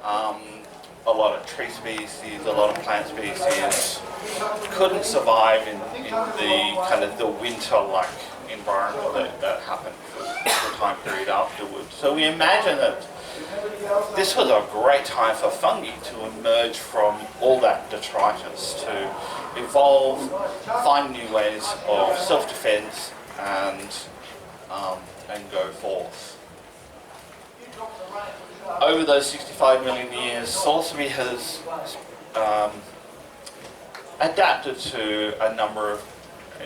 A lot of tree species, a lot of plant species couldn't survive in the kind of the winter-like environment that happened for the time period afterwards. So we imagine that this was a great time for fungi to emerge from all that detritus, to evolve, find new ways of self-defense, and go forth. Over those 65 million years, Psilocybe has adapted to a number of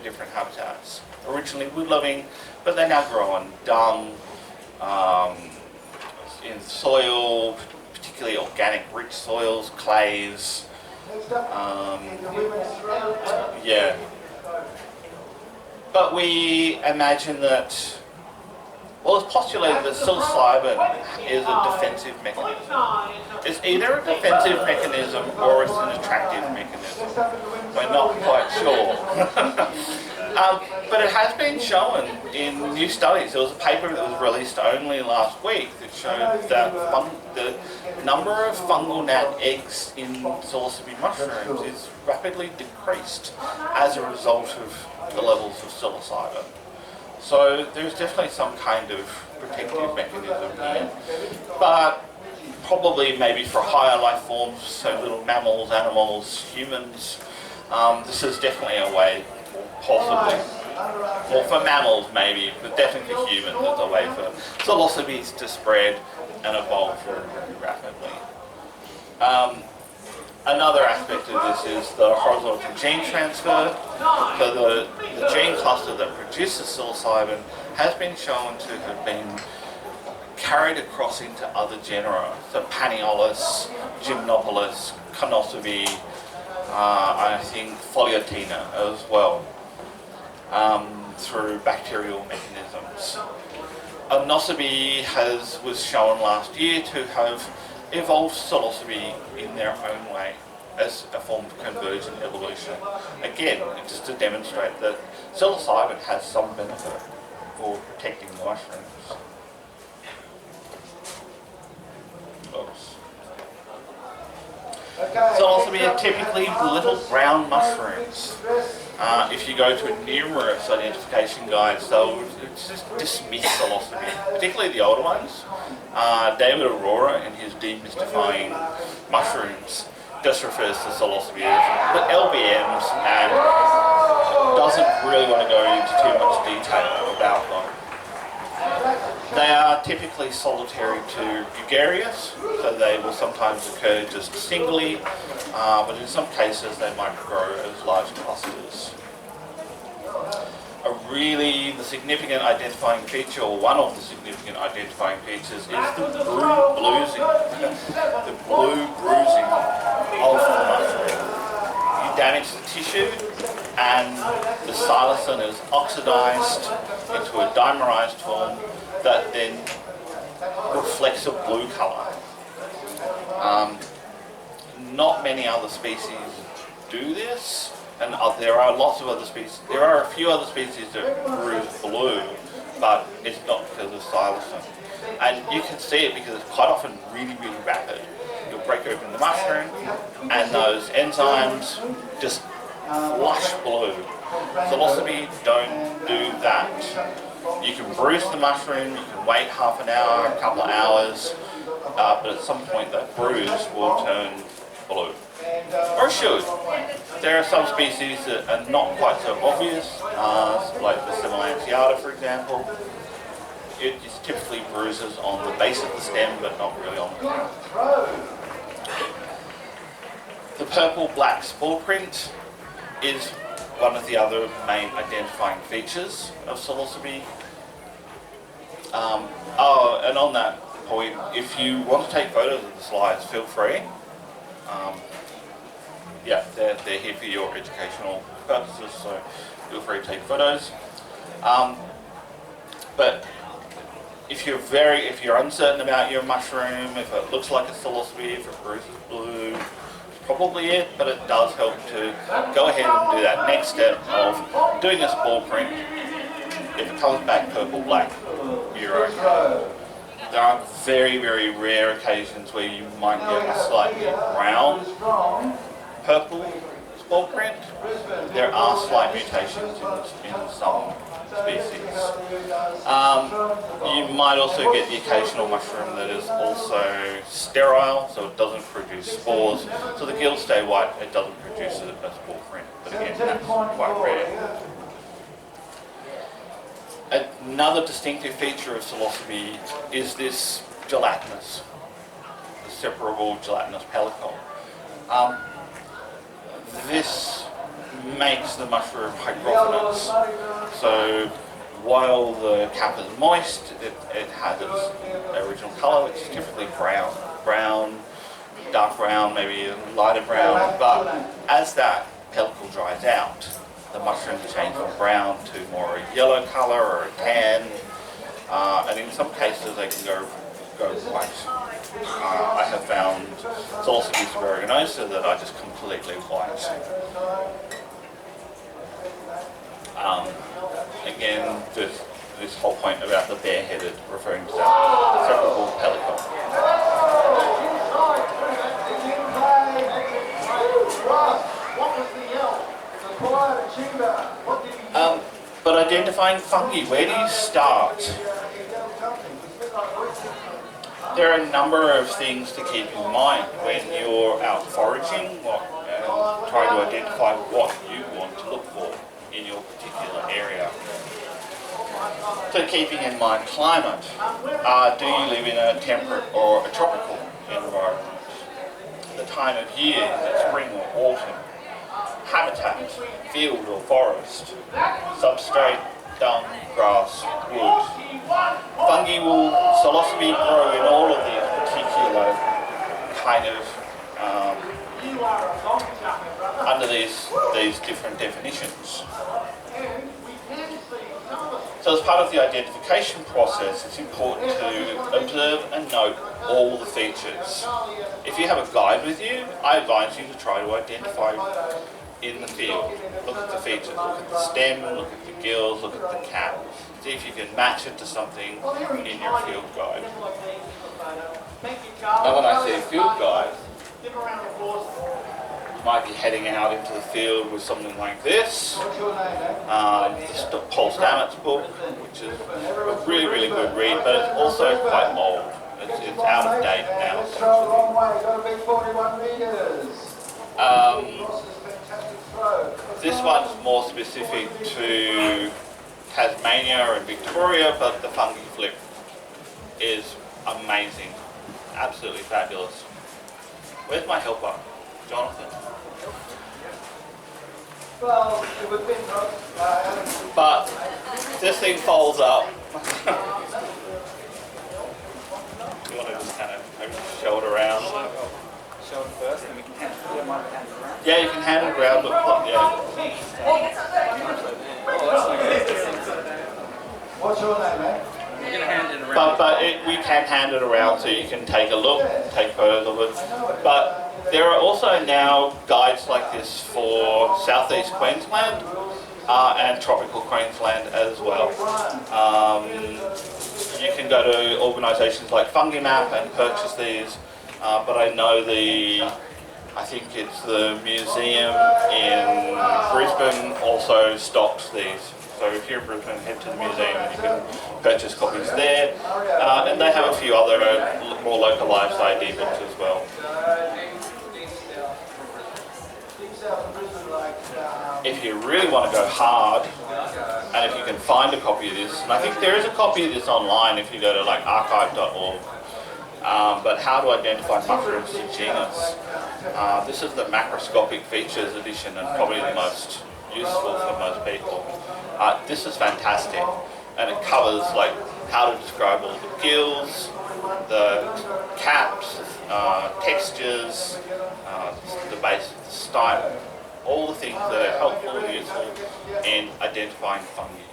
different habitats. Originally wood-loving, but they now grow on dung, in soil, particularly organic rich soils, clays. Yeah. But we imagine that, well, it's postulated that psilocybin is a defensive mechanism. It's either a defensive mechanism or it's an attractive mechanism. We're not quite sure. But it has been shown in new studies. There was a paper that was released only last week that showed that the number of fungal gnat eggs in psilocybe mushrooms is rapidly decreased as a result of the levels of psilocybin. So there's definitely some kind of protective mechanism here, but probably maybe for higher life forms, so little mammals, animals, humans, this is definitely a way, possibly, or for mammals maybe, but definitely for humans, there's a way for psilocybes to spread and evolve very, very rapidly. Another aspect of this is the horizontal gene transfer. So the gene cluster that produces psilocybin has been shown to have been carried across into other genera. So Paniolus, Gymnopolis, Conosobi, I think Foliotina as well, through bacterial mechanisms. Nosobi was shown last year to have evolved psilocybe in their own way as a form of convergent evolution. Again, just to demonstrate that psilocybin has some benefit for protecting the mushrooms. Oops. Psilocybe are typically little brown mushrooms. If you go to numerous identification guides, they'll just dismiss psilocybe, particularly the older ones. David Aurora, in his Demystifying Mushrooms, just refers to psilocybe as but LBMs and doesn't really want to go into too much detail about them. They are typically solitary to gregarious, so they will sometimes occur just singly, but in some cases they might grow as large clusters. The significant identifying feature, or one of the significant identifying features, is the bruising of the mushroom. You damage the tissue and the psilocin is oxidized into a dimerized form that then reflects a blue color. Not many other species do this, and there are lots of other species. There are a few other species that bruise blue, but it's not because of psilocin. And you can see it because it's quite often really, really rapid. You'll break open the mushroom, and those enzymes just flush blue. Psilocybe don't do that. You can bruise the mushroom, you can wait half an hour, a couple of hours, but at some point that bruise will turn blue. Or should. There are some species that are not quite so obvious, like the Similantiata, for example. It just typically bruises on the base of the stem, but not really on the crown. The purple-black spore print is one of the other main identifying features of psilocybe. And on that point, if you want to take photos of the slides, feel free. They're here for your educational purposes, so feel free to take photos. But if you're uncertain about your mushroom, if it looks like a psilocybe, if it bruises blue, it's probably it, but it does help to go ahead and do that next step of doing a spore print. If it comes back purple-black, you're okay. There are very, very rare occasions where you might get a slightly brown, purple spore print. There are slight mutations in some species. You might also get the occasional mushroom that is also sterile, so it doesn't produce spores. So the gills stay white, it doesn't produce a spore print. But again, that's quite rare. Another distinctive feature of Psilocybe is this gelatinous, the separable gelatinous pellicle. This makes the mushroom hydrophonos. So while the cap is moist, it has its original colour, which is typically brown, dark brown, maybe lighter brown. But as that pellicle dries out, the mushrooms change from brown to more a yellow colour or a tan, and in some cases they can go white. I have found Psilocybe aeruginosa that are just completely white. Again, this whole point about the bareheaded, referring to that separable pellicle. But identifying fungi, where do you start? There are a number of things to keep in mind when you're out foraging, trying to identify what you want to look for in your particular area. So keeping in mind climate, do you live in a temperate or a tropical environment? The time of year, is it spring or autumn? Habitat, field or forest, substrate, dung, grass, wood. Fungi will, Psilocybe grow in all of these particular kind of, under these different definitions. So as part of the identification process, it's important to observe and note all the features. If you have a guide with you, I advise you to try to identify in the field. Look at the features, look at the stem, look at the gills, look at the cap. See if you can match it to something in your field guide. Now when I say field guide, you might be heading out into the field with something like this. The Paul Stamets book, which is a really, really good read, but it's also quite old. It's out of date now. This one's more specific to Tasmania and Victoria, but the fungi flip is amazing. Absolutely fabulous. Where's my helper? Jonathan? But this thing folds up. You want to just kind of show it around? Show it first, and we can hand it around. Yeah, you can hand it around, but yeah. What's your name, mate? We're going to hand it around. But we can hand it around so you can take a look, take photos of it. But there are also now guides like this for southeast Queensland and tropical Queensland as well. You can go to organisations like FungiMap and purchase these, but I know I think it's the museum in Brisbane also stocks these. So if you're in Brisbane, head to the museum and you can purchase copies there. And they have a few other more localised ID books as well. If you really want to go hard, and if you can find a copy of this, and I think there is a copy of this online if you go to like archive.org, but how to identify mushrooms to genus. This is the macroscopic features edition and probably the most useful for most people. This is fantastic, and it covers like how to describe all the gills, the caps, textures, the base of the stipe, all the things that are helpful and useful in identifying fungi.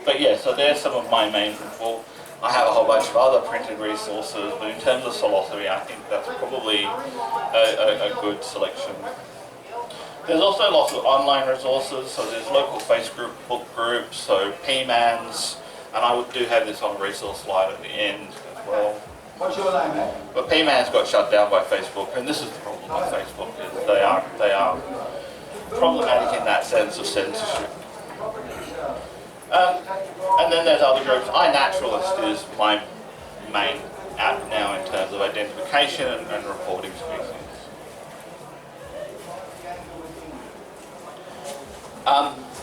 But yeah, so there's some of my main, well, I have a whole bunch of other printed resources, but in terms of Psilocybe, I think that's probably a good selection. There's also lots of online resources, so there's local Facebook groups, so PMANs, and I do have this on a resource slide at the end as well. What's your name, mate? But PMANs got shut down by Facebook, and this is the problem with Facebook, is they are problematic in that sense of censorship. And then there's other groups. iNaturalist is my main app now in terms of identification and reporting species.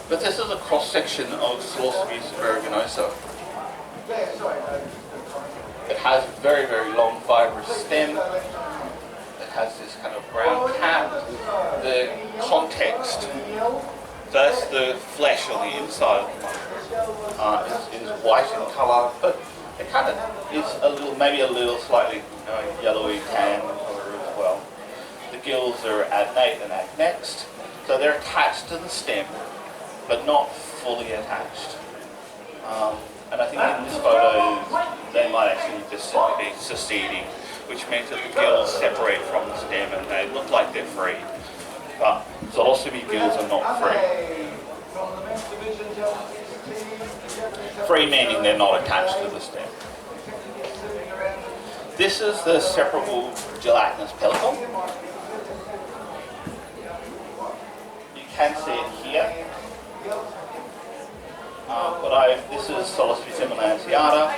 But this is a cross-section of Psilocybe aeruginosa. It has a very, very long fibrous stem. It has this kind of brown cap. The context, that's the flesh on the inside of the mushroom, is white in colour, but it kind of is a little, maybe a little slightly yellowy tan in colour as well. The gills are adnate and adnexed, so they're attached to the stem, but not fully attached. And I think in this photo, they might actually just simply be seceding, which means that the gills separate from the stem and they look like they're free. But Psilocybe gills are not free. Free meaning they're not attached to the stem. This is the separable gelatinous pellicle. You can see it here. This is Psilocybe semilanceata.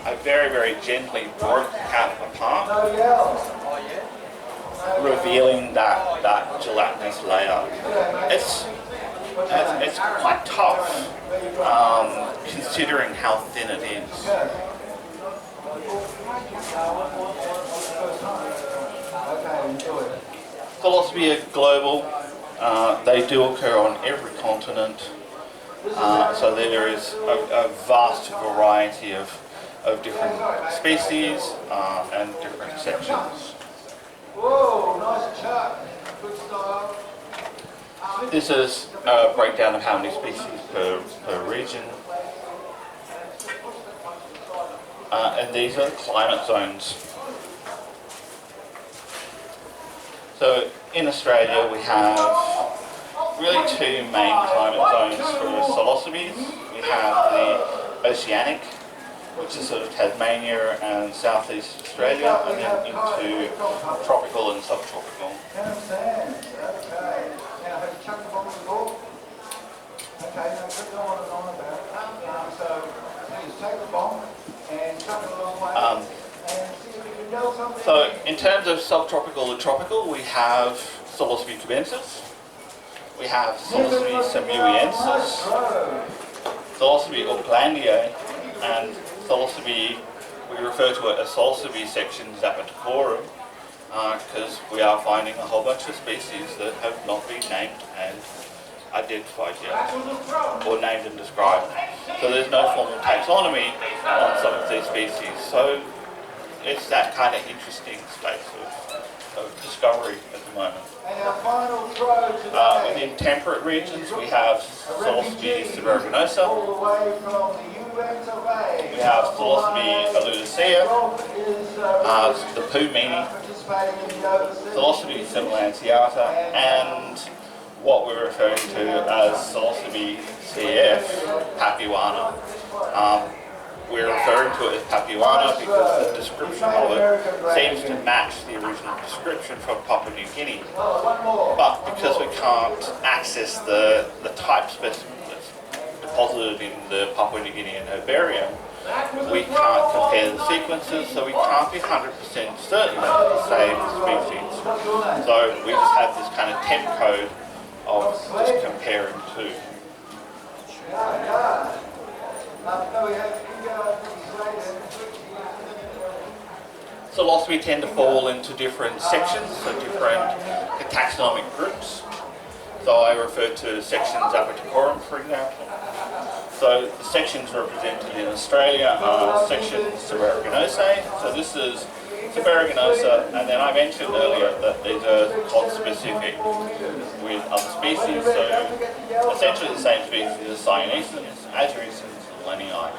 I very, very gently broke the cap apart, revealing that gelatinous layer. It's quite tough, considering how thin it is. Psilocybe are global. They do occur on every continent. So there is a vast variety of different species and different sections. Whoa, nice chuck. Good style. This is a breakdown of how many species per region. And these are the climate zones. So in Australia we have really two main climate zones for Psilocybes. We have the oceanic, which is sort of Tasmania and southeast Australia, and then into tropical and subtropical. So in terms of subtropical and tropical, we have Psilocybe cubensis, we have Psilocybe samuiensis, Psilocybe aucklandiae, and Psilocybe, we refer to it as Psilocybe section zapaticorum, because we are finding a whole bunch of species that have not been named and identified yet, or named and described. So there's no formal taxonomy on some of these species. So it's that kind of interesting space of discovery at the moment. Within temperate regions, we have Psilocybe aeruginosa. We have Psilocybe aludicea, the Pumini, Psilocybe semilanceata, and what we're referring to as Psilocybe cf, Papuana. We're referring to it as Papuana because the description of it seems to match the original description from Papua New Guinea. But because we can't access the type specimen that's deposited in the Papua New Guinean herbarium, we can't compare the sequences, so we can't be 100% certain that it's the same species. So we just have this kind of temp code of just comparing two. Psilocybe tend to fall into different sections, so different taxonomic groups. So I refer to section zapaticorum, for example. So the sections represented in Australia are section Aeruginosae. So this is Aeruginosa, and then I mentioned earlier that these are conspecific with other species. So essentially the same species as Cyanescens, Azurescens, and Lenii.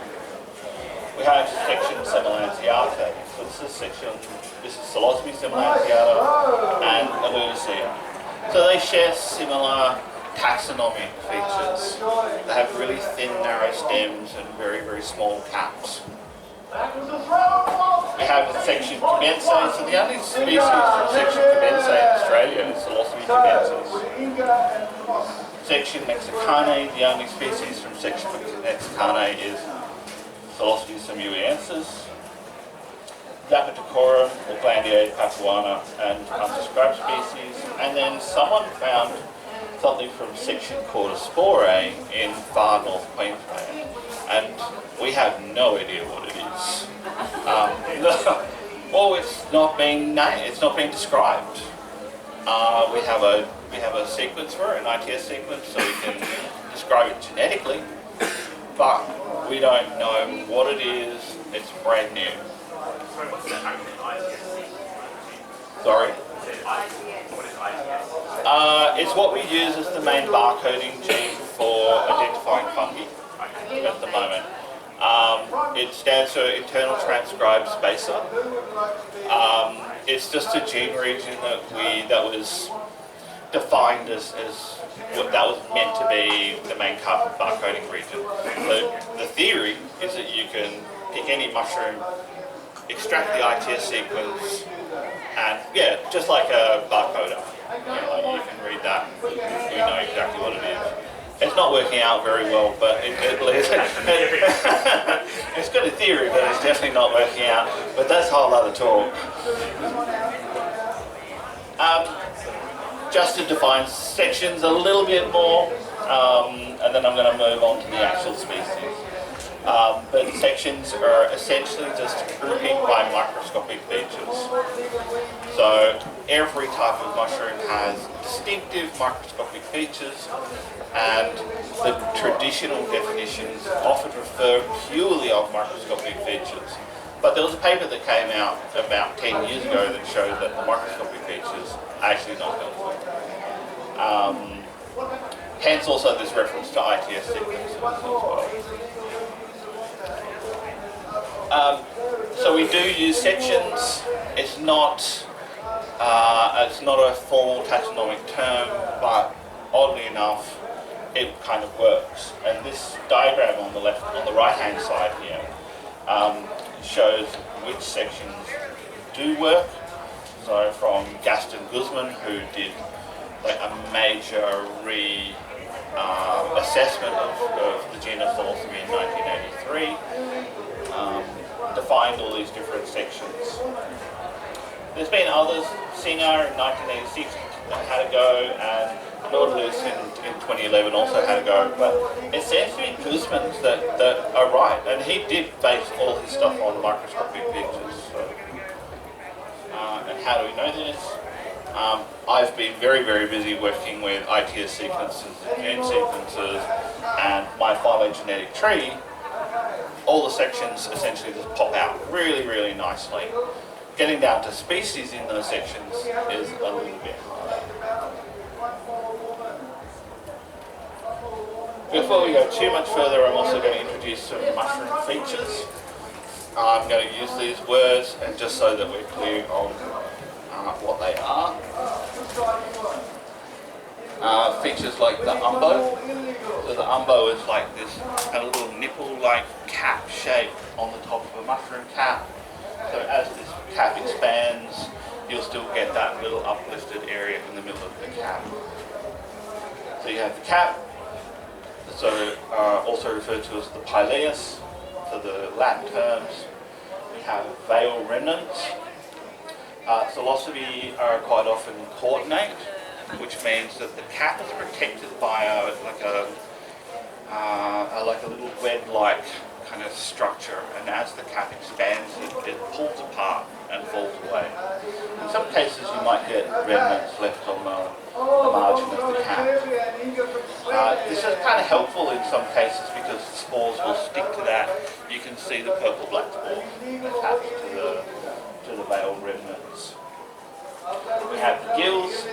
We have section Semilanceata. So this is Psilocybe semilanceata and Aludicea. So they share similar taxonomic features. They have really thin, narrow stems and very, very small caps. We have the section commensae. So the only species from section commensae in Australia is Psilocybe commensus. Section mexicanae, the only species from section mexicanae is Psilocybe simuensis. Zapatocorum, or Glandiae papuana, and undescribed species. And then someone found something from section Cordysporae in far north Queensland, and we have no idea what it is. Well, it's not being named, it's not being described. We have a sequence for it, an ITS sequence, so we can describe it genetically, but we don't know what it is. It's brand new. Sorry? It's what we use as the main barcoding gene for identifying fungi at the moment. It stands for internal transcribed spacer. It's just a gene region that was defined as what that was meant to be the main barcoding region. So the theory is that you can pick any mushroom, extract the ITS sequence, and yeah, just like a barcoder. You can read that, you know exactly what it is. It's not working out very well, but it's good in theory, but it's definitely not working out. But that's a whole other talk. Just to define sections a little bit more, and then I'm going to move on to the actual species. But sections are essentially just grouping by microscopic features. So every type of mushroom has distinctive microscopic features, and the traditional definitions often refer purely of microscopic features. But there was a paper that came out about 10 years ago that showed that the microscopic features are actually not helpful. Hence also this reference to ITS sequences as well. So we do use sections. It's not a formal taxonomic term, but oddly enough, it kind of works. And this diagram on the right-hand side here shows which sections do work. So from Gaston Guzman, who did like a major assessment of the genus Psilocybe in 1983. Defined all these different sections. There's been others. Singer in 1986 had a go, and Nautilus in 2011 also had a go. But it seems to be Guzman's that are right, and he did base all his stuff on microscopic features. So, and how do we know this? I've been very, very busy working with ITS sequences and gene sequences, and my phylogenetic tree. All the sections essentially just pop out really, really nicely. Getting down to species in those sections is a little bit harder. Before we go too much further, I'm also going to introduce some mushroom features. I'm going to use these words and just so that we're clear on what they are. Features like the umbo. So the umbo is like this a little nipple-like cap shape on the top of a mushroom cap. So as this cap expands, you'll still get that little uplifted area in the middle of the cap. So you have the cap, so also referred to as the pileus, so the Latin terms. We have veil remnants. Psilocybe are quite often coordinate, which means that the cap is protected by a little web-like kind of structure, and as the cap expands, it pulls apart and falls away. In some cases, you might get remnants left on the margin of the cap. This is kind of helpful in some cases because the spores will stick to that. You can see the purple-black spores attached to the veil remnants. We have the gills.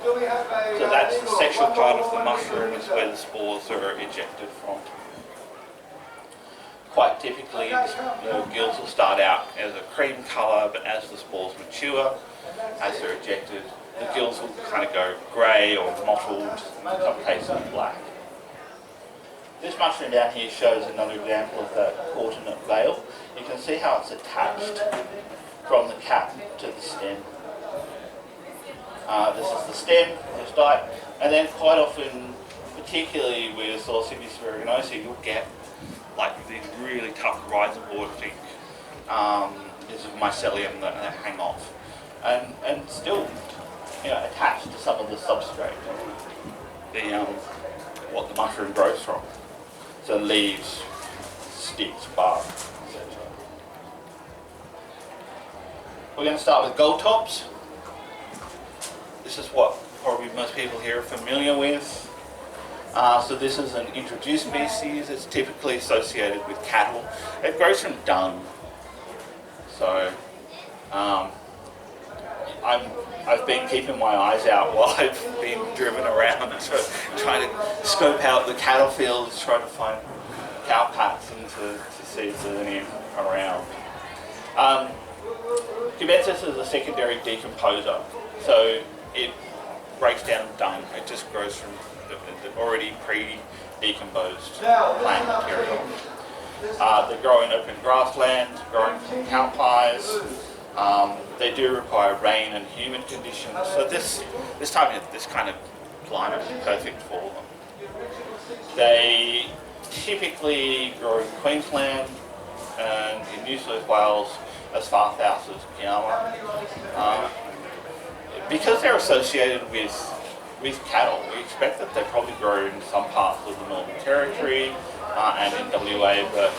So that's the sexual part of the mushroom, is where the spores are ejected from. Quite typically, the gills will start out as a cream colour, but as the spores mature, as they're ejected, the gills will kind of go grey or mottled, in some cases black. This mushroom down here shows another example of that alternate veil. You can see how it's attached from the cap to the stem. This is the stem, this diet, and then quite often, particularly with Psilocybe aeruginosa, you'll get like these really tough rhizoboard thing. This is mycelium that hang off, and still, attached to some of the substrate, what the mushroom grows from. So leaves, sticks, bark, etc. We're going to start with gold tops. This is what probably most people here are familiar with. So this is an introduced species. It's typically associated with cattle. It grows from dung. So I've been keeping my eyes out while I've been driven around, trying to scope out the cattle fields, trying to find cow pats and to see if there's any around. Cubensis is a secondary decomposer, so it breaks down dung. It just grows from the already pre-decomposed plant material. They grow in open grassland, growing from cow pies. They do require rain and humid conditions, so this kind of climate is perfect for them. They typically grow in Queensland and in New South Wales as far south as Kiama. Because they're associated with cattle, we expect that they probably grow in some parts of the Northern Territory and in WA, but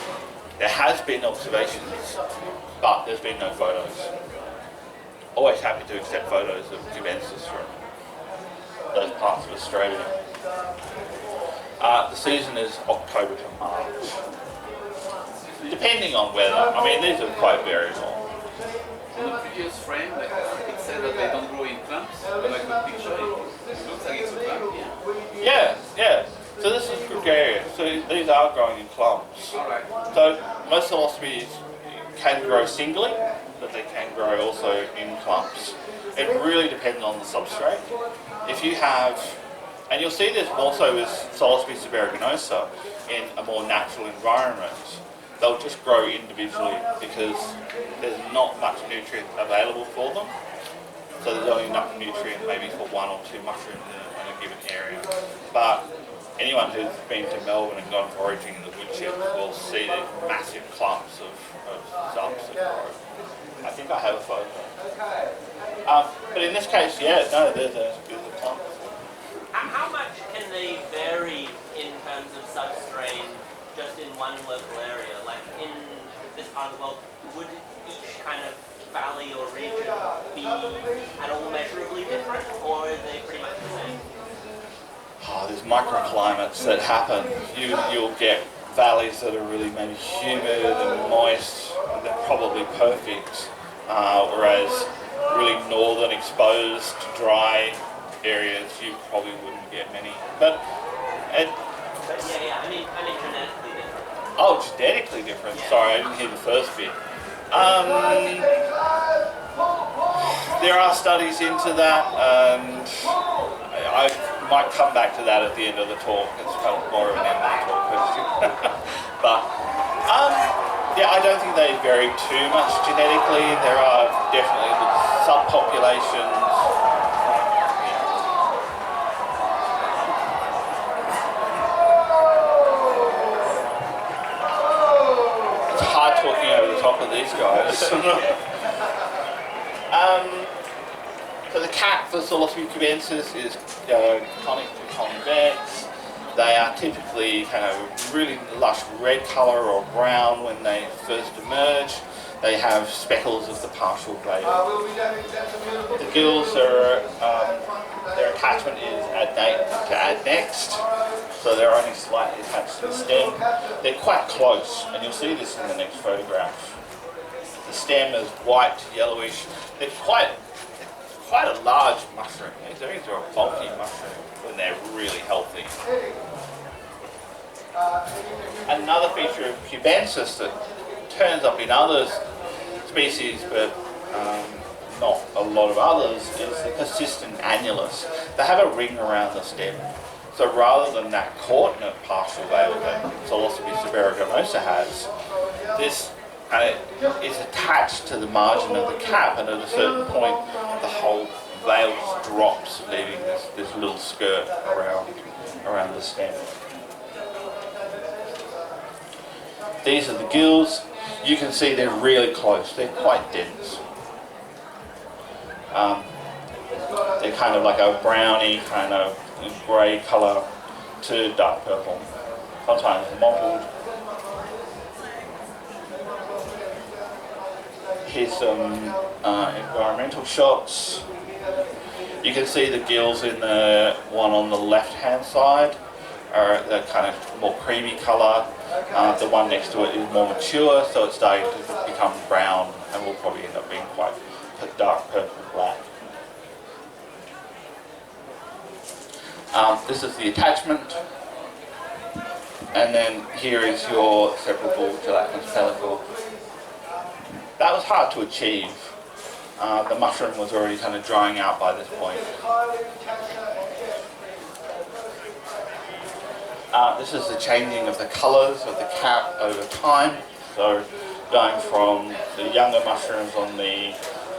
there has been observations, but there's been no photos. Always happy to accept photos of cubensis from those parts of Australia. The season is October to March, depending on weather. I mean, these are quite variable. In the previous frame, it said that they don't grow in clumps, but like the picture, it looks like it's a clump. Yeah. So this is gregarious. So these are growing in clumps. Alright. So most Psilocybe can grow singly, but they can grow also in clumps. It really depends on the substrate. If you have, and you'll see this also with Psilocybe aeruginosa in a more natural environment, they'll just grow individually because there's not much nutrient available for them. So there's only enough nutrient maybe for one or two mushrooms in a given area. But anyone who's been to Melbourne and gone foraging in the woodchip will see these massive clumps of subs that grow. I think I have a photo. But in this case, there's a clump. How much can they vary in terms of substrate just in one local area? Like in this part of the world, would each kind of valley or region be at all measurably different, or are they pretty much the same? There's microclimates that happen. You'll get valleys that are really maybe humid and moist, and they're probably perfect, whereas really northern exposed dry areas you probably wouldn't get many. But I mean genetically different. Oh, genetically different. Yeah. Sorry, I didn't hear the first bit. There are studies into that, and I might come back to that at the end of the talk. It's kind of more of an end of the talk question. But I don't think they vary too much genetically. There are definitely subpopulations. It's hard talking over the top of these guys. So the cat for Psilocybe cubensis is conic to convex. They are typically kind of really lush red colour or brown when they first emerge. They have speckles of the partial veil. The gills are, their attachment is adnate to adnext, so they're only slightly attached to the stem. They're quite close, and you'll see this in the next photograph. The stem is white, yellowish. They're quite a large mushroom. These are a bulky mushroom when they're really healthy. Another feature of cubensis that turns up in other species but not a lot of others, is the persistent annulus. They have a ring around the stem. So rather than that coordinate partial veil that Psilocybe seborrheicosa has, this is attached to the margin of the cap, and at a certain point the whole veil just drops, leaving this little skirt around the stem. These are the gills. You can see they're really close. They're quite dense. They're kind of like a browny kind of grey colour to dark purple, sometimes mottled. Here's some environmental shots. You can see the gills in the one on the left hand side are the kind of more creamy colour. The one next to it is more mature, so it's starting to become brown and will probably end up being quite dark purple black. This is the attachment, and then here is your separable gelatinous pellicle. That was hard to achieve. The mushroom was already kind of drying out by this point. This is the changing of the colours of the cap over time. So going from the younger mushrooms on the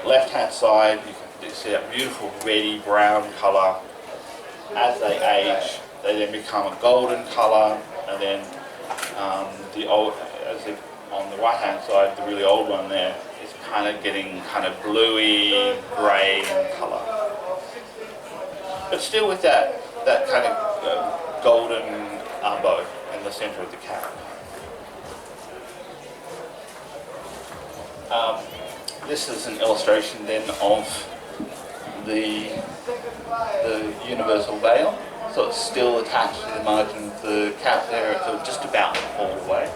left hand side, you can see that beautiful reddy brown colour. As they age, they then become a golden colour, and then on the right hand side, the really old one there, is kind of getting kind of bluey, grey in colour. But still with that kind of golden bow in the centre of the cap. This is an illustration then of the universal veil. So it's still attached to the margin of the cap there, so just about all the way.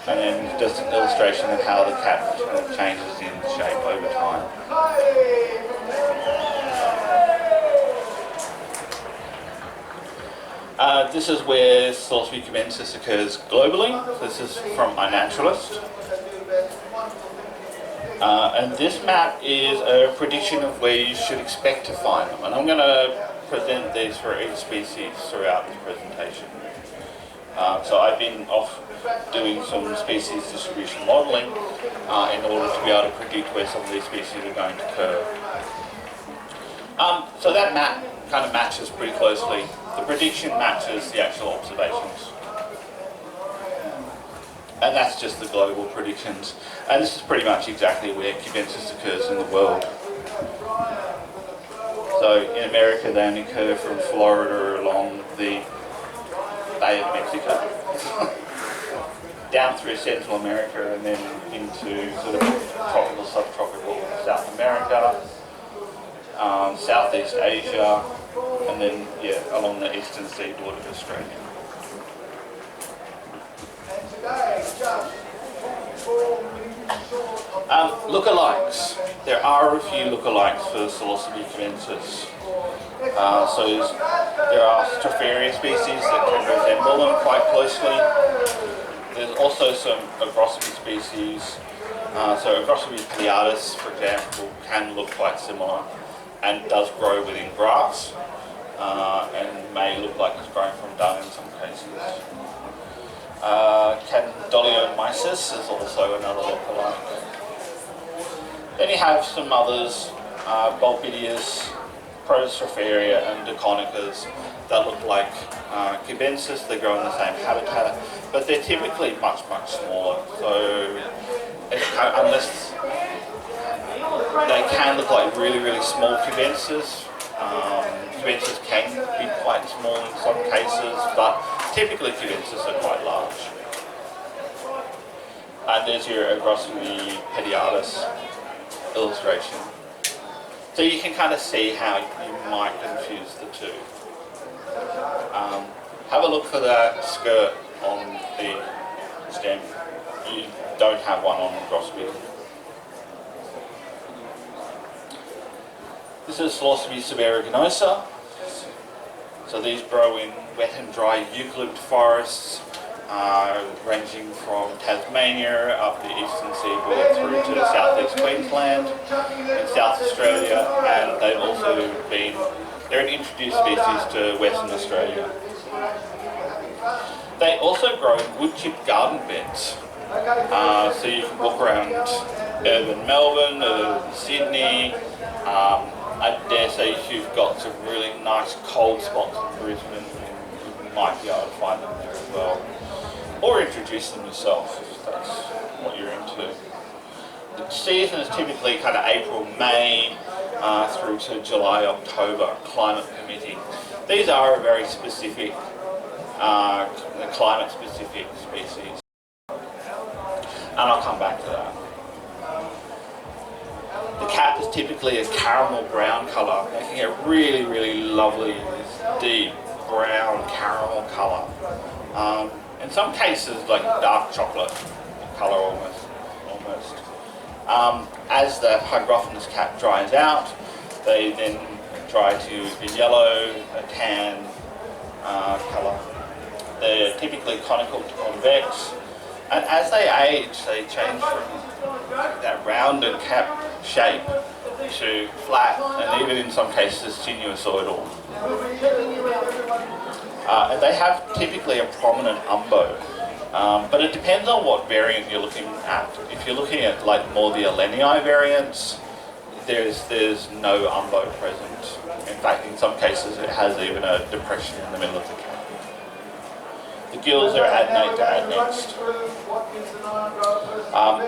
And then just an illustration of how the cap changes in shape over time. This is where Psilocybe cubensis occurs globally. This is from iNaturalist. And this map is a prediction of where you should expect to find them. And I'm going to present these for each species throughout this presentation. So I've been off doing some species distribution modelling in order to be able to predict where some of these species are going to occur. So that map kind of matches pretty closely. The prediction matches the actual observations. And that's just the global predictions. And this is pretty much exactly where cubensis occurs in the world. So in America they only occur from Florida along the Bay of Mexico, down through Central America and then into sort of tropical, subtropical South America, Southeast Asia, and then along the eastern seaboard of Australia. Lookalikes. There are a few lookalikes for Psilocybe cubensis. So there are Stropharia species that can resemble them quite closely. There's also some Agrostomy species. So Agrostomy pileatus, for example, can look quite similar and does grow within grass and may look like it's growing from dung in some cases. Candoliomyces is also another lookalike. Then you have some others, Bulbidius, Protostropharia and Diconicas that look like cubensis. They grow in the same habitat, but they're typically much, much smaller. So unless they can look like really, really small cubensis, cubensis can be quite small in some cases, but typically cubensis are quite large. And there's your Agrostomy pileatus illustration. So you can kind of see how you might confuse the two. Have a look for that skirt on the stem. You don't have one on Agrostomy. This is Psilocybe seborrheiginosa. So these grow in wet and dry eucalypt forests ranging from Tasmania up the eastern seaboard through to southeast Queensland and South Australia, and they've also they're an introduced species to Western Australia. They also grow in wood chip garden beds, so you can walk around urban Melbourne, urban Sydney. I dare say if you've got some really nice cold spots in Brisbane, you might be able to find them there as well. Or introduce them yourself if that's what you're into. The season is typically kind of April, May through to July, October, climate permitting. These are a very specific, climate specific species. And I'll come back to that. The cap is typically a caramel brown colour, making it really, really lovely, deep brown caramel colour. In some cases, like dark chocolate colour almost. As the hygrophilous cap dries out, they then dry to a yellow, a tan colour. They're typically conical to convex, and as they age, they change from that rounded cap shape to flat, and even in some cases sinusoidal. And they have typically a prominent umbo, but it depends on what variant you're looking at. If you're looking at like more the Alenii variants, there's no umbo present. In fact, in some cases it has even a depression in the middle of the cap. The gills are adnate to adnext.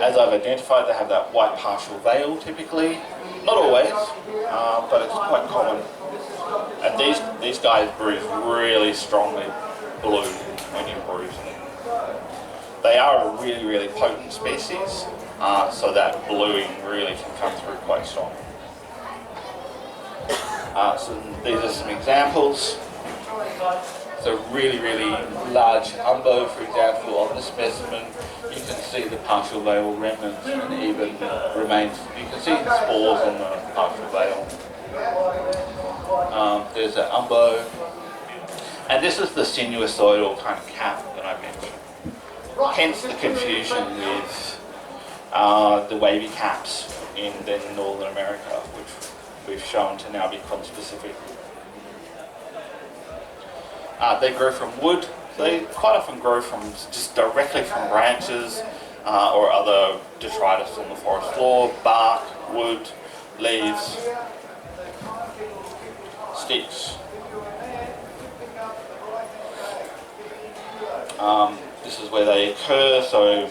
As I've identified, they have that white partial veil typically. Not always, but it's quite common. And these guys bruise really strongly blue when you bruise them. They are a really, really potent species, so that bluing really can come through quite strong. So these are some examples. So really, really large umbo, for example, on the specimen. You can see the partial veil remnants and even remains. You can see the spores on the partial veil. There's an umbo. And this is the sinusoidal kind of cap that I mentioned. Hence the confusion with the wavy caps in Northern America, which we've shown to now be conspecific. They grow from wood. They quite often grow from just directly from branches or other detritus on the forest floor, bark, wood, leaves, sticks. This is where they occur, so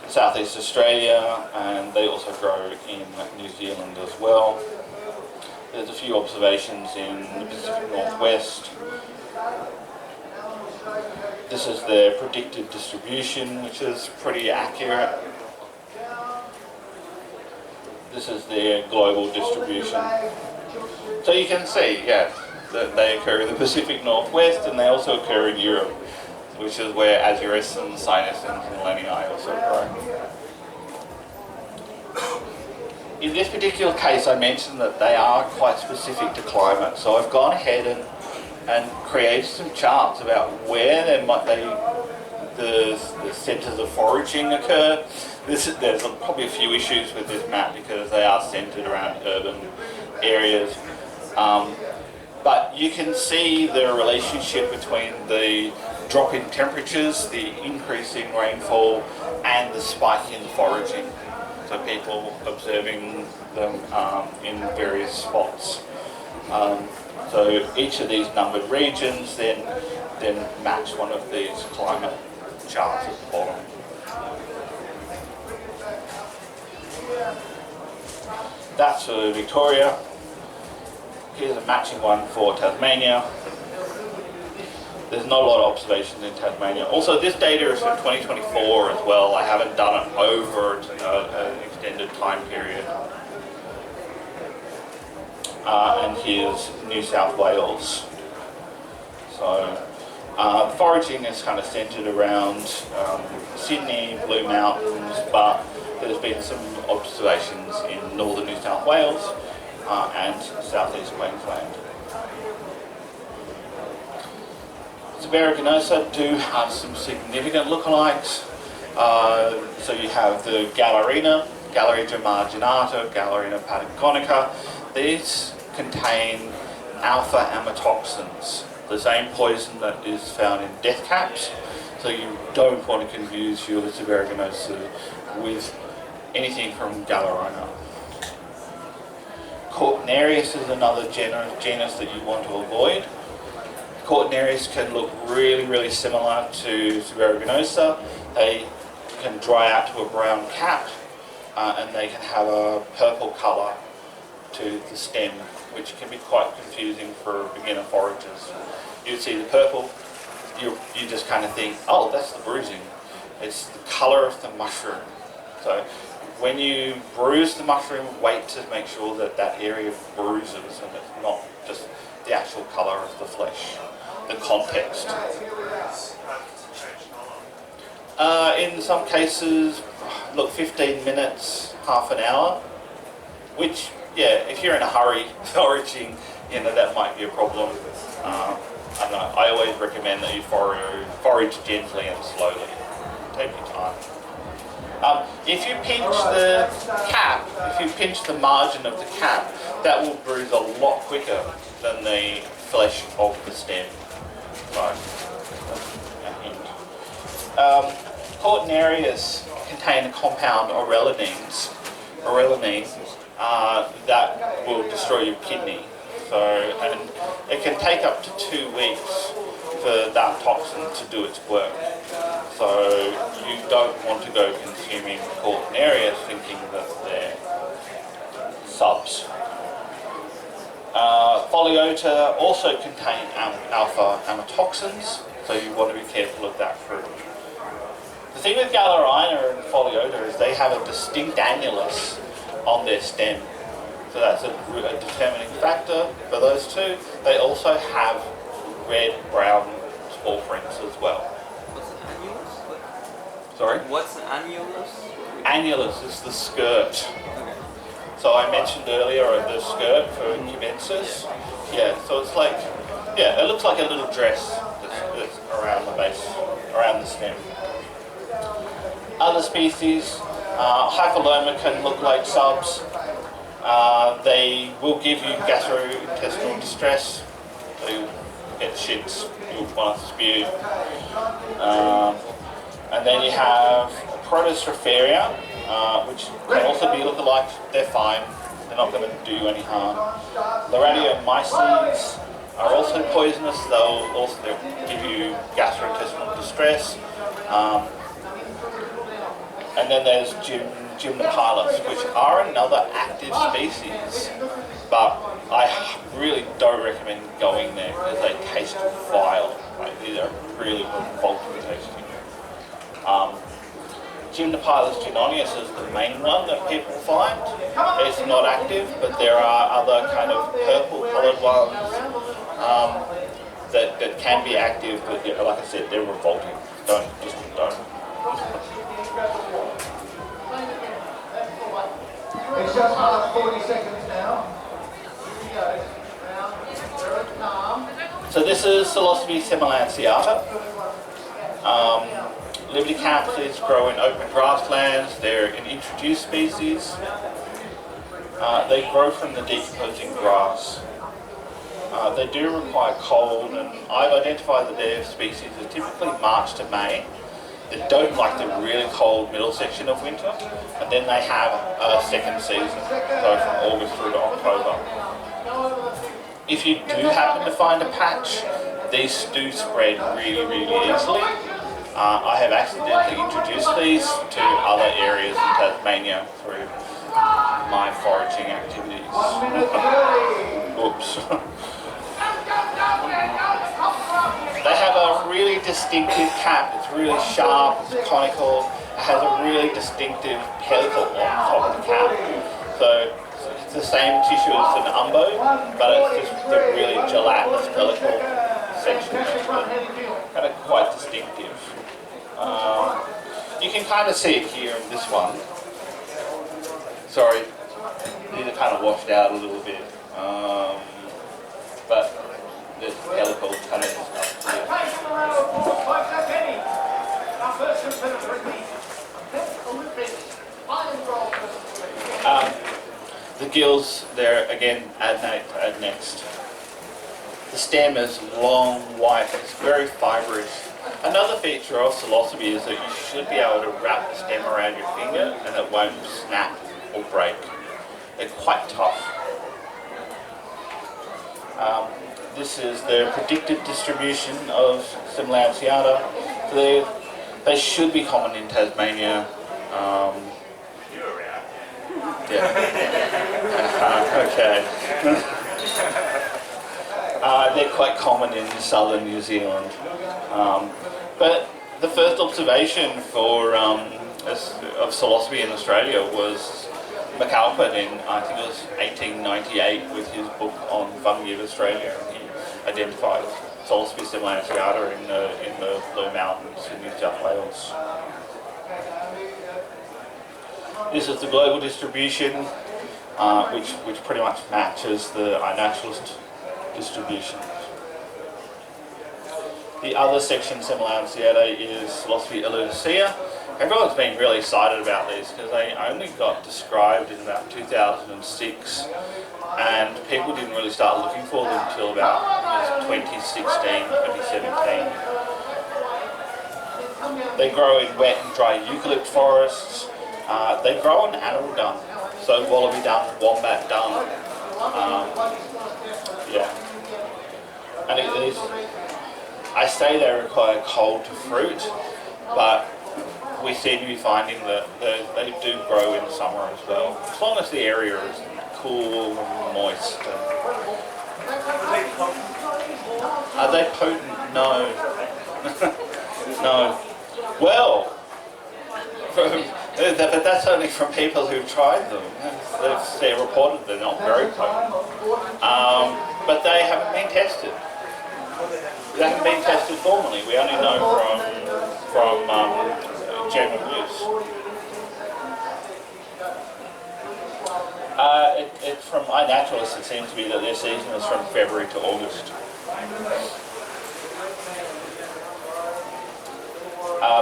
Southeast Australia, and they also grow in New Zealand as well. There's a few observations in the Pacific Northwest. This is their predicted distribution, which is pretty accurate. This is their global distribution. So you can see, yeah, that they occur in the Pacific Northwest, and they also occur in Europe, which is where azurescens, cyanescens, and lanei also grow. In this particular case, I mentioned that they are quite specific to climate, so I've gone ahead and created some charts about where the centres of foraging occur. There's probably a few issues with this map because they are centred around urban areas, but you can see the relationship between the drop in temperatures, the increase in rainfall, and the spike in foraging. So people observing them in various spots. So each of these numbered regions then match one of these climate charts at the bottom. That's for Victoria. Here's a matching one for Tasmania. There's not a lot of observations in Tasmania. Also, this data is from 2024 as well. I haven't done it over an extended time period. And here's New South Wales. So, foraging is kind of centred around Sydney, Blue Mountains, but there's been some observations in northern New South Wales and southeast Queensland. Severogenosa do have some significant lookalikes. So you have the Gallerina, Gallerina marginata, Gallerina patagonica. These contain alpha amatoxins, the same poison that is found in death caps. So you don't want to confuse your Severogenosa with anything from Gallerina. Cortinarius is another genus that you want to avoid. Cortinarius can look really, really similar to Severogenosa. They can dry out to a brown cap, and they can have a purple colour to the stem, which can be quite confusing for beginner foragers. You see the purple, you just kind of think, oh, that's the bruising. It's the colour of the mushroom. So when you bruise the mushroom, wait to make sure that that area bruises and it's not just the actual colour of the flesh, the context. In some cases, look, 15 minutes, half an hour, which, yeah, if you're in a hurry foraging, you know, that might be a problem. I don't know, I always recommend that you forage gently and slowly. Take your time. If you pinch the cap, if you pinch the margin of the cap, that will bruise a lot quicker than the flesh of the stem. Right. Cortinarius contain a compound aurelanine that will destroy your kidney. So, and it can take up to 2 weeks for that toxin to do its work. So you don't want to go consuming Cortinarius thinking that they're subs. Foliota also contain alpha amatoxins, so you want to be careful of that fruit. The thing with Gallerina and Foliota is they have a distinct annulus on their stem. So that's a determining factor for those two. They also have red-brown spore prints as well. What's an annulus? Sorry? What's an annulus? Annulus is the skirt. Okay. So I mentioned earlier the skirt for cubensis. Yeah, so it's like, yeah, it looks like a little dress that's around the base, around the stem. Other species, Hypholoma can look like subs. They will give you gastrointestinal distress. So you'll get shits, you'll want to spew. And then you have Protostropharia, which can also be lookalike. They're fine. They're not going to do you any harm. Loradiomyces are also poisonous. They'll also give you gastrointestinal distress. And then there's Gymnopilus, which are another active species, but I really don't recommend going there because they taste vile. Like, they're really revolting tasting. Gymnopilus genonius is the main one that people find. It's not active, but there are other kind of purple-coloured ones that can be active, but yeah, like I said, they're revolting. Don't. It's just another 40 seconds now. Here we go. Very calm. So this is Psilocybe semilanciata. Liberty capsids grow in open grasslands. They're an introduced species. They grow from the decomposing grass. They do require cold, and I've identified that their species are typically March to May. They don't like the really cold middle section of winter, and then they have a second season, so from August through to October. If you do happen to find a patch, these do spread really, really easily. I have accidentally introduced these to other areas in Tasmania through my foraging activities. Oops. They have a really distinctive cap. It's really sharp, it's conical. It has a really distinctive pellicle on top of the cap. So it's the same tissue as an umbo, but it's just the really gelatinous pellicle section. Kind of quite distinctive. You can kind of see it here in this one. Sorry, these are kind of washed out a little bit. But the pellicle kind of just up here. round of applause by Caine, our first competitor in the 10th Olympics iron gold. The gills there again add next. The stem is long, white, it's very fibrous. Another feature of Psilocybe is that you should be able to wrap the stem around your finger and it won't snap or break. They're quite tough. This is the predicted distribution of Psilocybe. So they should be common in Tasmania. Okay. They're quite common in southern New Zealand. But the first observation of Psilocybe in Australia was McAlpin in, I think it was 1898, with his book on fungi of Australia. He identified Psilocybe similantiata in the low mountains in New South Wales. This is the global distribution, which pretty much matches the iNaturalist distribution. The other section, Similantiata, is Psilocybe eleuticea. Everyone's been really excited about these because they only got described in about 2006, and people didn't really start looking for them until about 2016, 2017. They grow in wet and dry eucalypt forests. They grow on animal dung, so wallaby dung, wombat dung. And it is, I say they require cold to fruit, but we seem to be finding that they do grow in summer as well, as long as the area is cool and moist. Are they potent? No. No. Well, but that's only from people who've tried them. They've reported they're not very potent. But they haven't been tested. They haven't been tested formally. We only know from general use. It's from iNaturalist. It seems to be that their season is from February to August.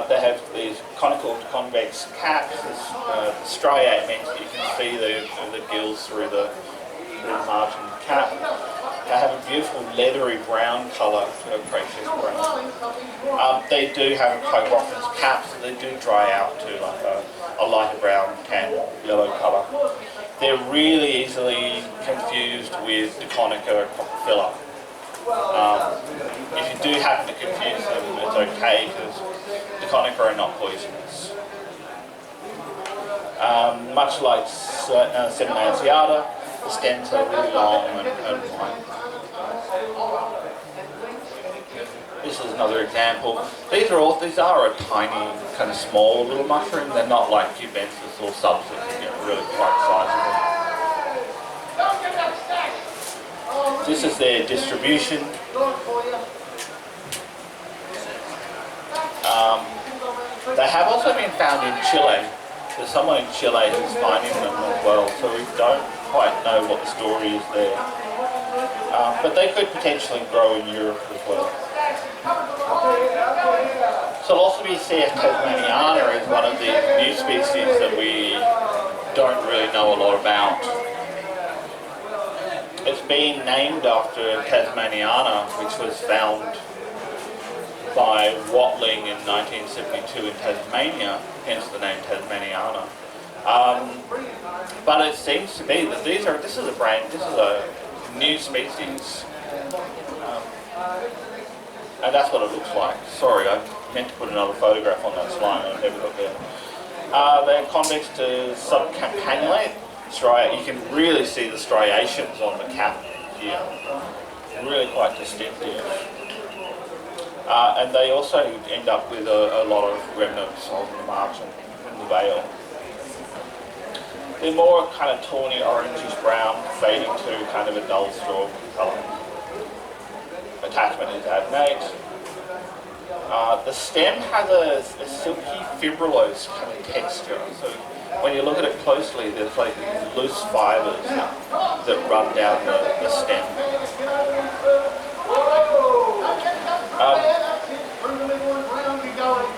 They have these conical to convex caps, striate means that you can see the gills through the margin of the cap. They have a beautiful leathery brown colour, precious brown. They do have a coagrophenous cap, so they do dry out to like a lighter brown, tan, yellow colour. They're really easily confused with Diconica coprofila. If you do happen to confuse them, it's okay because Diconica are not poisonous. Much like Similantiata, the stems are really long and wide. This is another example. These are a tiny, kind of small little mushroom. They're not like cubensis or subs that can get really quite sizable. This is their distribution. They have also been found in Chile. There's someone in Chile who's finding them as well, so we don't quite know what the story is there. But they could potentially grow in Europe as well. Psilocybe tasmaniana is one of the new species that we don't really know a lot about. It's been named after Tasmaniana, which was found by Watling in 1972 in Tasmania, hence the name Tasmaniana. But it seems to be that this is a new species. And that's what it looks like. Sorry, I meant to put another photograph on that slide and I never got there. They're convex to subcampanulate. You can really see the striations on the cap here. Really quite distinctive. And they also end up with a lot of remnants on the margin in the veil. They're more kind of tawny orangish brown, fading to kind of a dull strawberry colour. Attachment is adnate. The stem has a silky fibrillose kind of texture. So when you look at it closely, there's like loose fibres that run down the stem.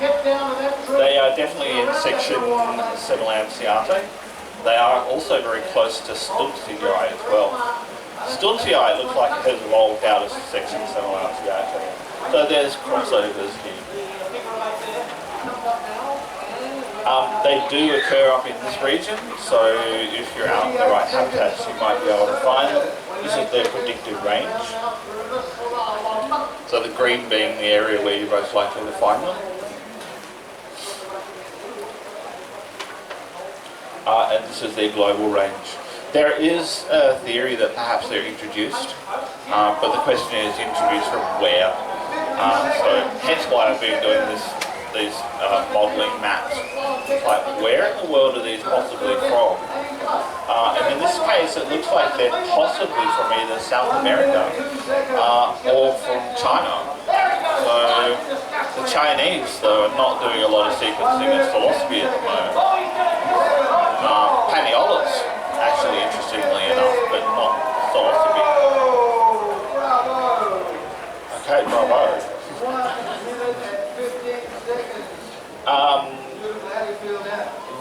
get down to that tree. They are definitely in section Semilanceate. They are also very close to Stuntii as well. Stuntii looks like it has evolved out of section Semilanceate. So there's crossovers here. They do occur up in this region, so if you're out in the right habitats, you might be able to find them. This is their predicted range. So the green being the area where you're most likely to find them. And this is their global range. There is a theory that perhaps they're introduced, but the question is introduced from where? So hence why I've been doing these modelling maps. Like, where in the world are these possibly from? And in this case, it looks like they're possibly from either South America or from China. So the Chinese, though, are not doing a lot of sequencing of Psilocybe at the moment. Paniolas, actually, interestingly enough, but not Psilocybe. Okay, bravo.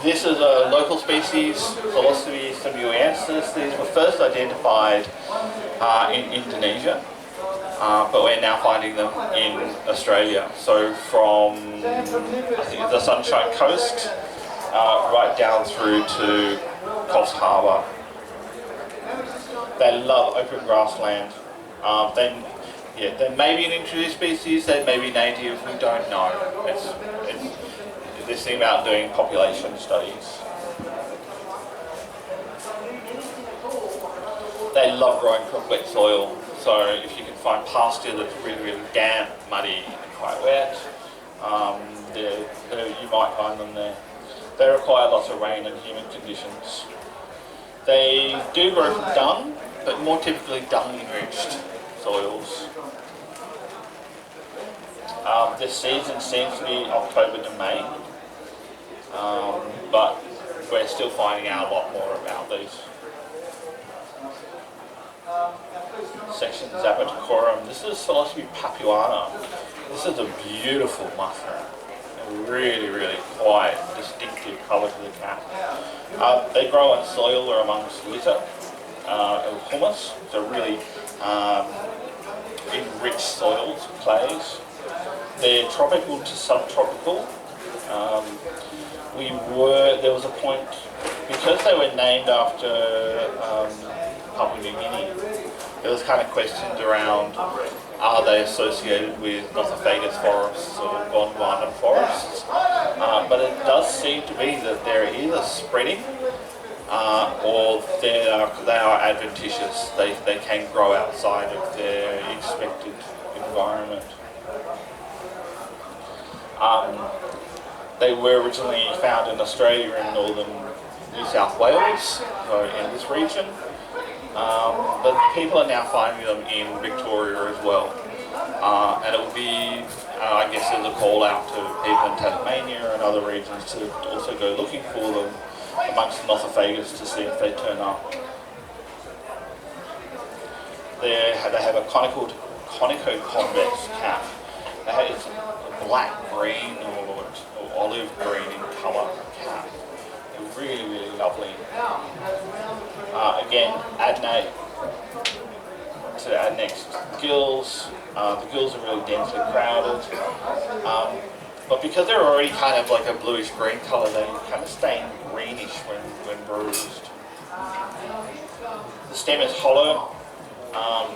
This is a local species, Psilocybe simuensis. These were first identified in Indonesia, but we're now finding them in Australia. So from, I think, the Sunshine Coast, right down through to Coffs Harbour. They love open grassland. They may be an introduced species, they may be native, we don't know. It's this thing about doing population studies. They love growing from wet soil, so if you can find pasture that's really, really damp, muddy, and quite wet, you might find them there. They require lots of rain and humid conditions. They do grow from dung, but more typically dung-enriched soils. The season seems to be October to May, but we're still finding out a lot more about these. Section Zapaticorum. This is Psilocybe papuana. This is a beautiful mushroom. A really, really quite distinctive colour to the cap. They grow in soil or amongst litter of humus, so really enriched soils, clays. They're tropical to subtropical. There was a point, because they were named after Papua New Guinea, there was kind of questions around, are they associated with Nothofagus forests or Gondwana forests? But it does seem to be that they're either spreading or they are adventitious. They can grow outside of their expected environment. They were originally found in Australia and northern New South Wales, so in this region. But people are now finding them in Victoria as well. And it will be, I guess, there's a call out to people in Tasmania and other regions to also go looking for them amongst Nothofagus to see if they turn up. They have a conico-convex cap. It's black, green, or olive green in colour cap. They're really, really lovely. Again, adnate to our next gills. The gills are really densely crowded. But because they're already kind of like a bluish green colour, they kind of stain greenish when bruised. The stem is hollow,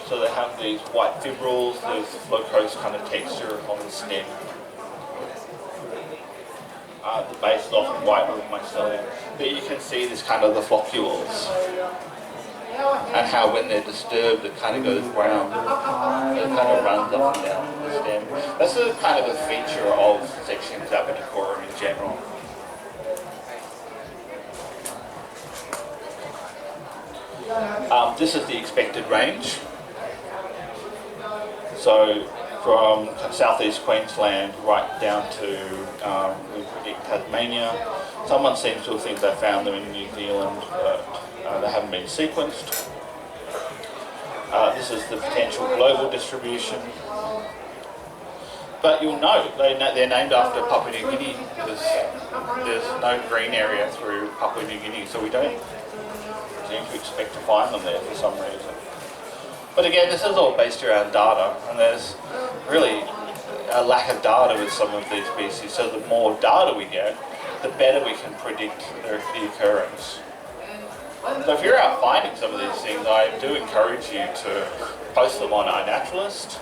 so they have these white fibrils. There's flocose kind of texture on the stem. The base is often white with mycelium. But you can see this kind of the floccules. And how when they're disturbed it kind of goes brown. It kind of runs up and down the stem. That's a kind of a feature of section Zapaticorum in general. This is the expected range. So from southeast Queensland right down to we predict Tasmania. Someone seems to think they found them in New Zealand, but they haven't been sequenced. This is the potential global distribution. But you'll note they're named after Papua New Guinea because there's no green area through Papua New Guinea, so we don't seem to expect to find them there for some reason. But again, this is all based around data, and there's really a lack of data with some of these species. So the more data we get, the better we can predict the occurrence. So if you're out finding some of these things, I do encourage you to post them on iNaturalist,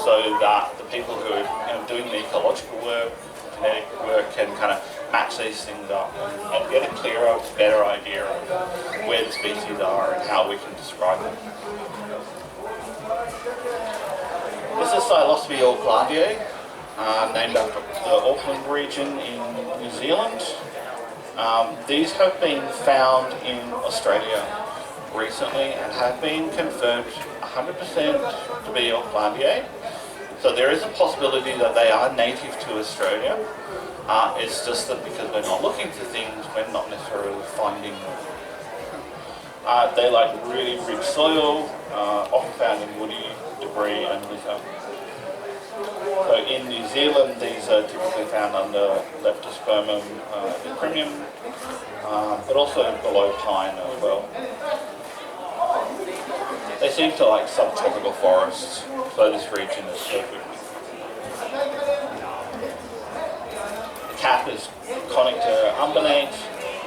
so that the people who are doing the ecological work, genetic work, can kind of match these things up and get a clearer, better idea of where the species are and how we can describe them. This is Psilocybe aucklandiae, named after the Auckland region in New Zealand. These have been found in Australia recently and have been confirmed 100% to be aucklandiae. So there is a possibility that they are native to Australia. It's just that because we're not looking for things, we're not necessarily finding them. They like really rich soil, often found in woody debris and litter. So in New Zealand, these are typically found under Leptospermum ephremium, but also below pine as well. They seem to like subtropical forests, so this region is perfect. The cap is conic to umbellate,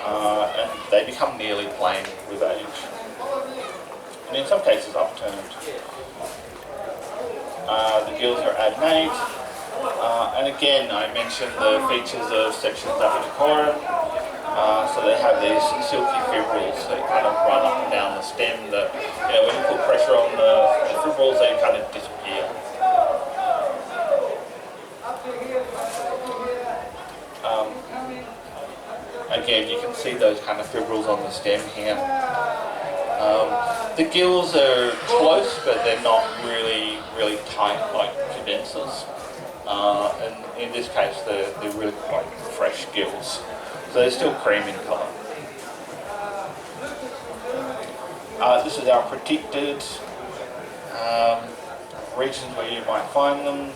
and they become nearly plain with age, and in some cases upturned. The gills are adnate, and again I mentioned the features of section Daphnicorum. So they have these silky fibrils that kind of run up and down the stem that, when you put pressure on the fibrils, they kind of disappear. Again, you can see those kind of fibrils on the stem here. The gills are close, but they're not really tight like cadensas. And in this case, they're really quite fresh gills. So they're still cream in colour. This is our predicted regions where you might find them,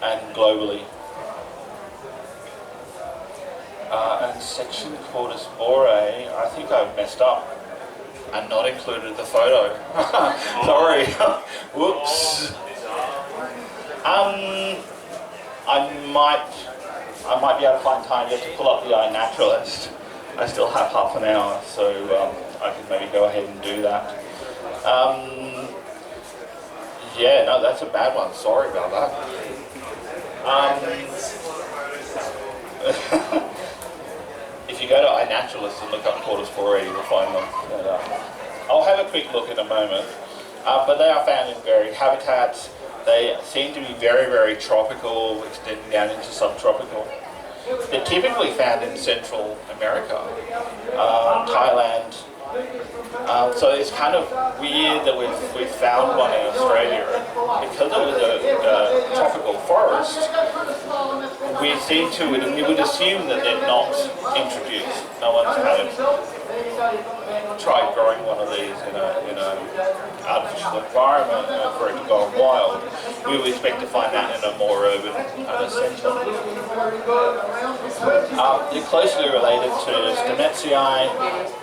and globally. And section Cordyspore, I think I've messed up and not included the photo. Sorry. Whoops. I might be able to find time yet to pull up the iNaturalist. I still have half an hour, so I can maybe go ahead and do that. Yeah, no, that's a bad one. Sorry about that. If you go to iNaturalist and look up Cordyspore, you'll find them. I'll have a quick look in a moment. But they are found in varied habitats. They seem to be very tropical, extending down into subtropical. They're typically found in Central America, Thailand. So it's kind of weird that we've found one in Australia. Because it was a tropical forest, we would assume that they're not introduced. No one's kind of tried growing one of these in an artificial environment for it to go wild. We would expect to find that in a more urban kind of centre. They're closely related to Stemetsii,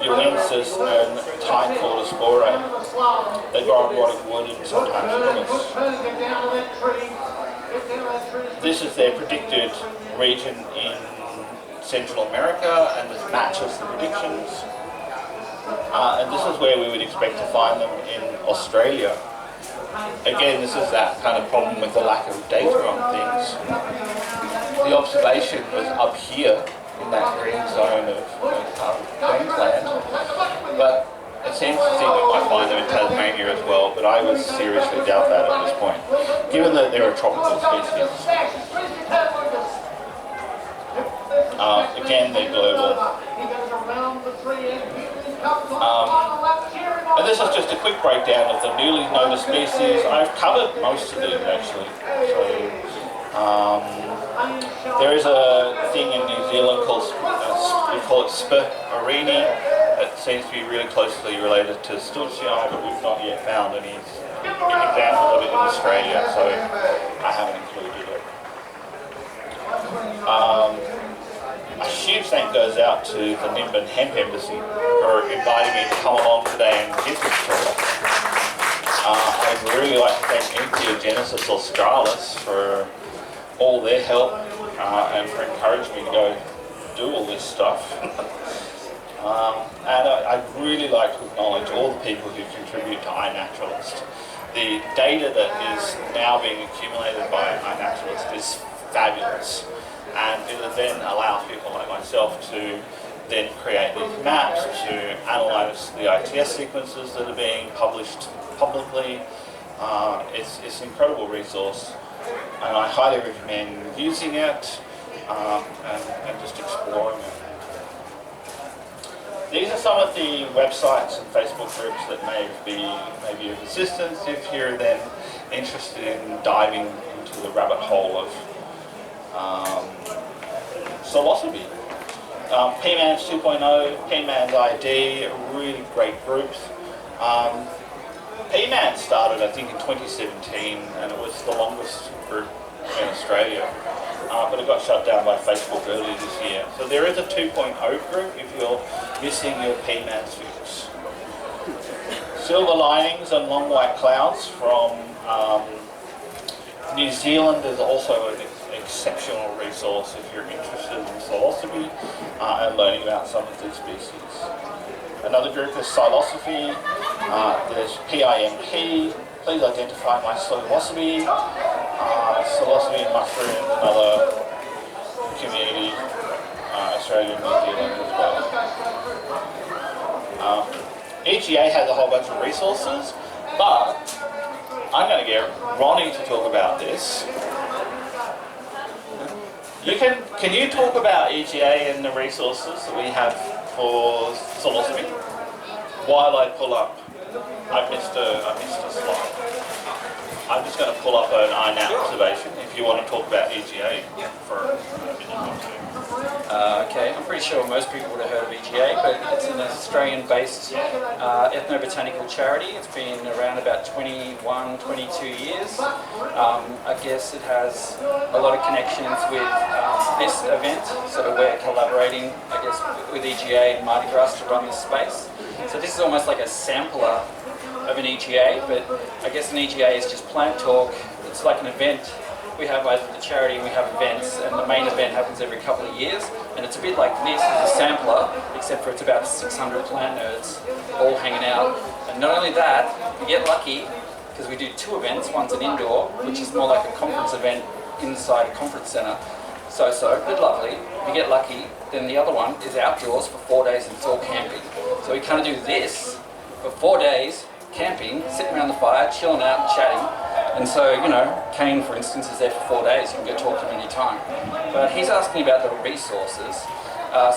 Uensis, and Caine Cordyspore. They grow on rotting wood and sometimes humus. This is their predicted region in Central America, and this matches the predictions. And this is where we would expect to find them in Australia. Again, this is that kind of problem with the lack of data on things. The observation was up here in that green zone of Queensland, but it seems to think we might find them in Tasmania as well, but I would seriously doubt that at this point, given that they're a tropical species. Again, they're global. And this is just a quick breakdown of the newly noticed species. I've covered most of them actually. So there is a thing in New Zealand called we call it Spirarini. It seems to be really closely related to Psilocybe, but we've not yet found any examples of it in Australia, so I haven't included it. A huge thank goes out to the Nimbin Hemp Embassy for inviting me to come along today and give this talk. I'd really like to thank Entheogenesis Australis for all their help and for encouraging me to go do all this stuff. And I'd really like to acknowledge all the people who contribute to iNaturalist. The data that is now being accumulated by iNaturalist is fabulous, and it will then allow people like myself to then create these maps, to analyze the ITS sequences that are being published publicly. It's an incredible resource, and I highly recommend using it and just exploring it. These are some of the websites and Facebook groups that may be of assistance if you're then interested in diving into the rabbit hole of psilocybe. PMANS 2.0, PMANS ID, really great groups. PMANS started, I think, in 2017, and it was the longest group in Australia. But it got shut down by Facebook earlier this year. So there is a 2.0 group if you're missing your PMANS fix. Silver Linings and Long White Clouds from New Zealand is also an exceptional resource if you're interested in psilocybe and learning about some of these species. Another group is Psilocybe, there's PIMP, please identify my psilocybe, psilocybe mushroom, another community, Australia and New Zealand as well. EGA has a whole bunch of resources, but I'm going to get Ronnie to talk about this. Can you talk about EGA and the resources that we have for psilocybe? While I pull up, I missed a slide. I'm just going to pull up an INAT observation if you want to talk about EGA for a minute or two. Okay, I'm pretty sure most people would have heard of EGA, but it's an Australian-based ethnobotanical charity. It's been around about 21, 22 years. I guess it has a lot of connections with this event, so we're collaborating, I guess, with EGA and Mardi Gras to run this space. So this is almost like a sampler of an EGA, but I guess an EGA is just plant talk. It's like an event. We have both the charity and we have events, and the main event happens every couple of years, and it's a bit like this, it's a sampler, except for it's about 600 plant nerds all hanging out. And not only that, we get lucky, because we do two events. One's an indoor, which is more like a conference event inside a conference centre. So, but lovely. We get lucky, then the other one is outdoors for 4 days and it's all camping. So we kind of do this for 4 days, camping, sitting around the fire, chilling out, chatting. And so, you know, Caine, for instance, is there for 4 days. You can go talk to him anytime. But he's asking about the resources.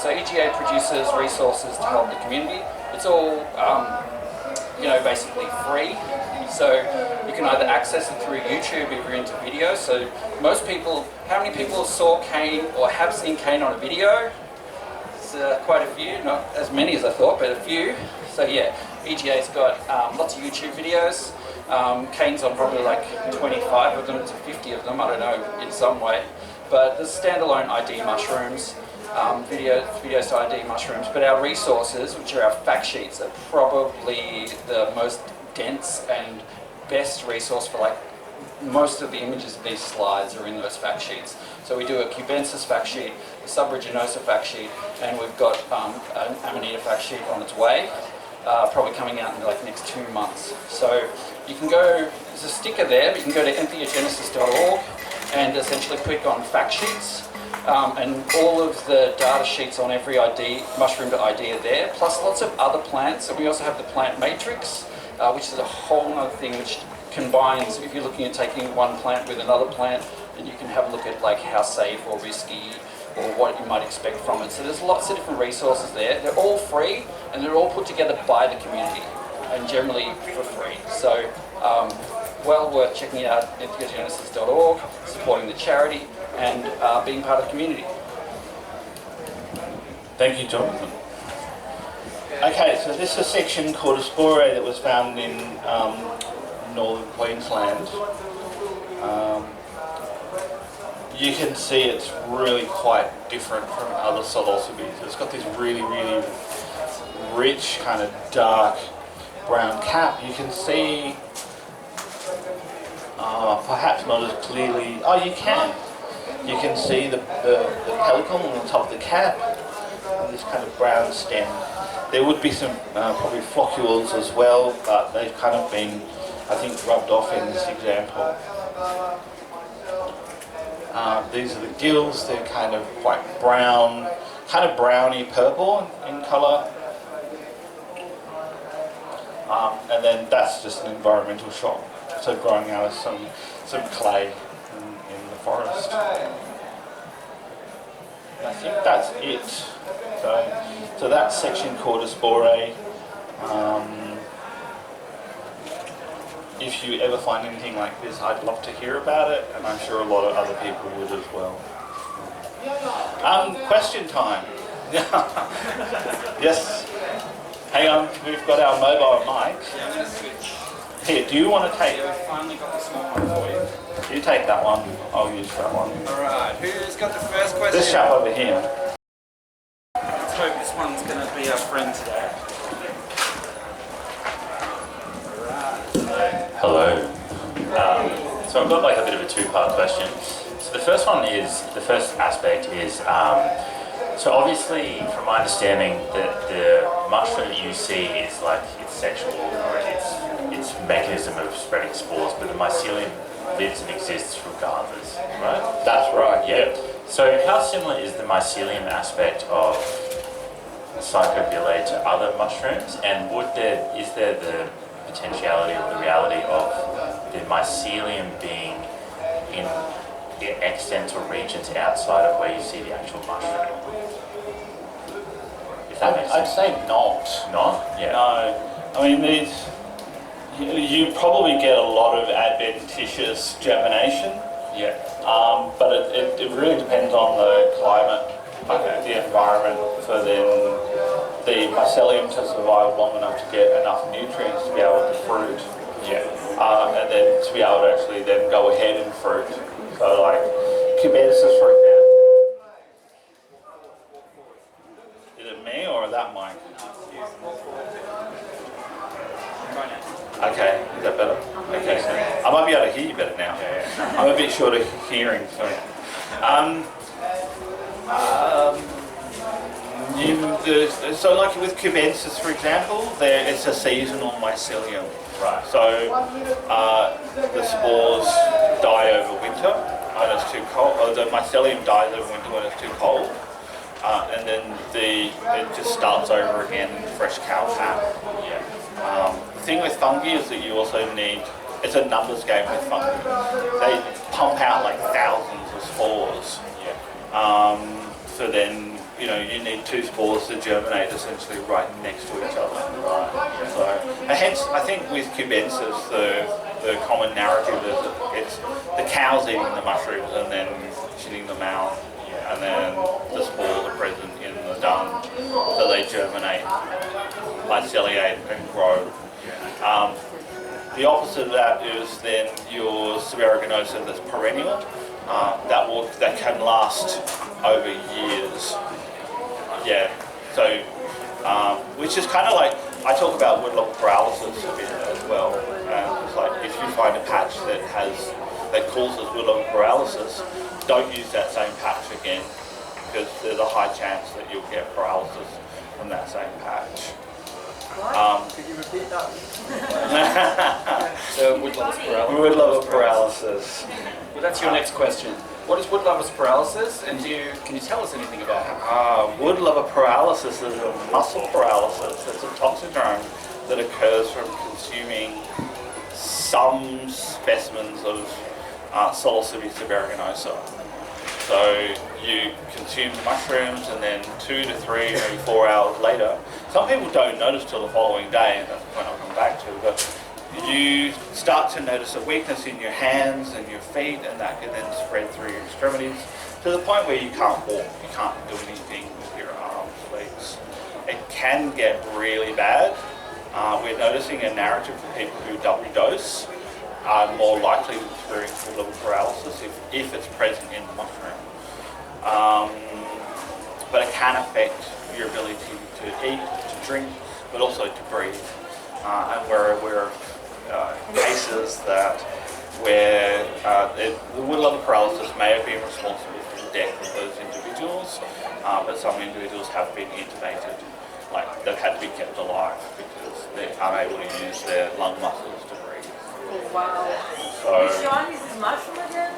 So EGA produces resources to help the community. It's all, you know, basically free. So you can either access it through YouTube if you're into video. So most people, how many people saw Caine or have seen Caine on a video? It's quite a few, not as many as I thought, but a few. So yeah, EGA's got lots of YouTube videos. Caine's on probably like 25 of them to 50 of them, I don't know, in some way. But there's standalone ID mushrooms, videos to ID mushrooms. But our resources, which are our fact sheets, are probably the most dense and best resource for like most of the images of these slides are in those fact sheets. So we do a cubensis fact sheet, a subruginosa fact sheet, and we've got an amanita fact sheet on its way. Probably coming out in like the next 2 months. So you can go, there's a sticker there, but you can go to entheogenesis.org and essentially click on fact sheets. And all of the data sheets on every ID, mushroom to ID are there, plus lots of other plants. And we also have the plant matrix, which is a whole other thing which combines, if you're looking at taking one plant with another plant, then you can have a look at like how safe or risky or what you might expect from it. So there's lots of different resources there. They're all free and they're all put together by the community and generally for free. So well worth checking out at entheogenesis.org, supporting the charity and being part of the community. Thank you, Jonathan. Okay, so this is a section called a spore that was found in northern Queensland, you can see it's really quite different from other psilocybes. It's got this really, really rich, kind of dark brown cap. You can see, perhaps not as clearly, you can. You can see the pellicle on the top of the cap, and this kind of brown stem. There would be some probably floccules as well, but they've kind of been, I think, rubbed off in this example. These are the gills. They're kind of quite brown, kind of browny purple in colour. And then that's just an environmental shot. So growing out of some clay in the forest. And I think that's it. So that section Cordyspore. If you ever find anything like this, I'd love to hear about it, and I'm sure a lot of other people would as well. Question time. Yes. Hang on, we've got our mobile mics. Yeah, I'm going to switch. Here, do you want to take? Yeah, we finally got the small one for you. You take that one. I'll use that one. Alright, who's got the first question? This chap over here. Let's hope this one's going to be our friend today. Hello. So I've got like a bit of a two-part question. So the first aspect is, so obviously from my understanding that the mushroom that you see is like its sexual or its mechanism of spreading spores, but the mycelium lives and exists regardless, right? That's right. Yeah. So how similar is the mycelium aspect of Psychobile to other mushrooms, and is there the potentiality or the reality of the mycelium being in extents or regions outside of where you see the actual mushroom? If that makes I'd sense. say not. Not? Yeah. No. I mean, you probably get a lot of adventitious germination, Yeah. but it really depends on the climate, the environment, for then the mycelium to survive long enough to get enough nutrients to be able to fruit. Yeah. And then to be able to actually then go ahead and fruit. So like cubensis, for example. Is it me or that mic? Okay, is that better? Okay, so I might be able to hear you better now. Yeah. I'm a bit short of hearing, so. So like with cubensis, for example, it's a seasonal mycelium. Right. So the spores die over winter when it's too cold, or the mycelium dies over winter when it's too cold, and then it just starts over again in fresh cow fat. Yeah. The thing with fungi is that you also need, it's a numbers game with fungi. They pump out like thousands of spores. Yeah. So then, you need two spores to germinate essentially right next to each other. So, and hence, I think with cubensis, the common narrative is that it's the cows eating the mushrooms and then shitting them out, and then the spores are present in the dung, so they germinate, myceliate, and grow. The opposite of that is then your Suberoganosa that's perennial, that can last over years. Yeah, so which is kind of like, I talk about wood-level paralysis a bit as well. It's like if you find a patch that causes wood-level paralysis, don't use that same patch again, because there's a high chance that you'll get paralysis from that same patch. Could you repeat that? So wood-lovers paralysis. Wood-level paralysis. Well, that's your next question. What is wood-lovers paralysis, and can you tell us anything about it? Wood-level paralysis is a muscle paralysis. It's a toxidrome that occurs from consuming some specimens of Psilocybe tuberoganosa. So you consume the mushrooms, and then 2 to 3, maybe 4 hours later, some people don't notice till the following day, and that's the point I'll come back to, but you start to notice a weakness in your hands and your feet, and that can then spread through your extremities to the point where you can't walk, you can't do anything with your arms, legs. It can get really bad. We're noticing a narrative for people who double dose, are more likely to experience wood level paralysis if it's present in the mushroom. But it can affect your ability to eat, to drink, but also to breathe. And we're aware of cases where the wood level paralysis may have been responsible for the death of those individuals, but some individuals have been intubated, like they've had to be kept alive because they're unable to use their lung muscles to breathe. Oh, wow. So, Which one is this mushroom again?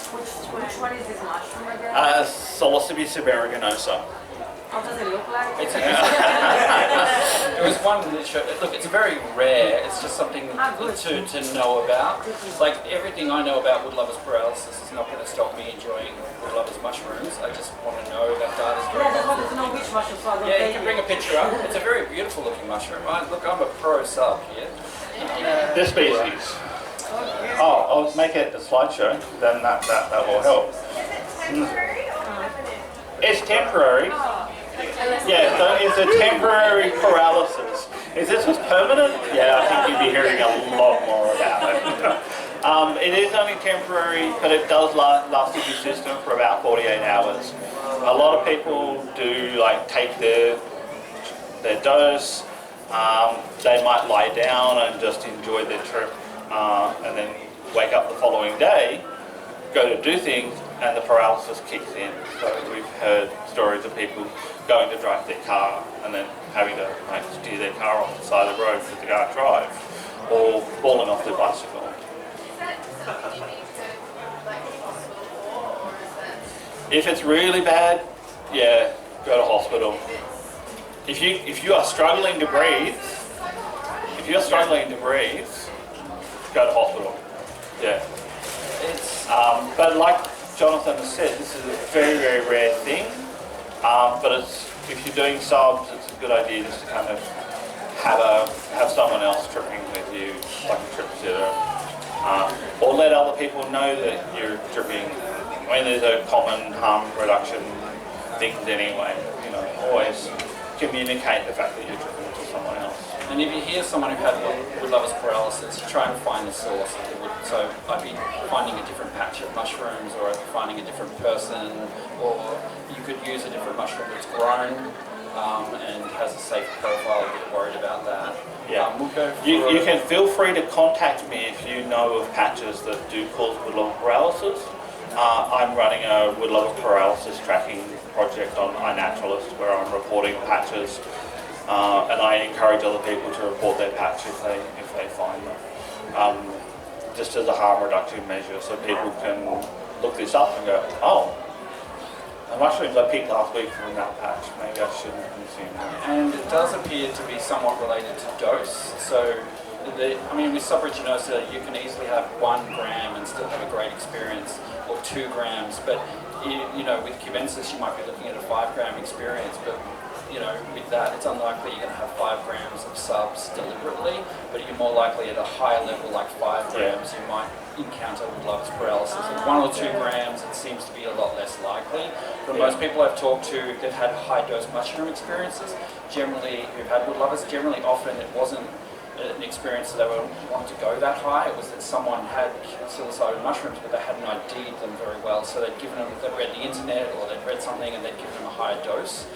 Which one is this mushroom again? Psilocybe aeruginosa. How does it look like? It was one that showed, look, it's very rare, it's just something to know about. Like everything I know about wood lovers paralysis is not going to stop me enjoying wood lovers mushrooms. I just want to know that data's very I just wanted to know which mushroom, so I don't Yeah, you can bring a picture up. It's a very beautiful looking mushroom. Look, I'm a pro sub here. This species. Oh, I'll make it a slideshow, then that will help. It's temporary. Yeah, so it's a temporary paralysis. If this was permanent, yeah, I think you'd be hearing a lot more about it. It is only temporary, but it does last in your system for about 48 hours. A lot of people do take their dose. They might lie down and just enjoy their trip, and then wake up the following day, go to do things, and the paralysis kicks in. So we've heard stories of people going to drive their car and then having to steer their car off the side of the road because they can't drive, or falling off their bicycle. If it's really bad, yeah, go to hospital. If you are struggling to breathe, go to hospital. Yeah. But like Jonathan has said, this is a very, very rare thing. But if you're doing subs, it's a good idea just to kind of have someone else tripping with you, like a trip sitter, or let other people know that you're tripping. I mean, there's a common harm reduction things anyway. Always communicate the fact that you're tripping to someone else. And if you hear someone who had wood lovers paralysis, you try and find the source of the wood. So I'd be finding a different patch of mushrooms, or I'd be finding a different person, or you could use a different mushroom that's grown and has a safe profile. Get worried about that. Yeah. We'll go You can feel free to contact me if you know of patches that do cause wood lover paralysis. I'm running a wood lover paralysis tracking project on iNaturalist where I'm reporting patches, and I encourage other people to report their patch if they find them, just as a harm reduction measure, so people can look this up and go, oh, the mushrooms I picked last week from that patch, maybe I shouldn't consume them. And it does appear to be somewhat related to dose. So, with subarachnosa, you can easily have 1 gram and still have a great experience, or 2 grams. But with cubensis, you might be looking at a 5 gram experience. But with that, it's unlikely you're going to have 5 grams of subs deliberately. But you're more likely at a higher level, like 5 grams, you might encounter wood lovers paralysis. At 1 or 2 grams, it seems to be a lot less likely. For most people I've talked to, they've had high dose mushroom experiences. Generally, who've had wood lovers, often it wasn't an experience that they wanted to go that high. It was that someone had psilocybin mushrooms, but they hadn't ID'd them very well. So they'd read the internet, or they'd read something and they'd given them a higher dose.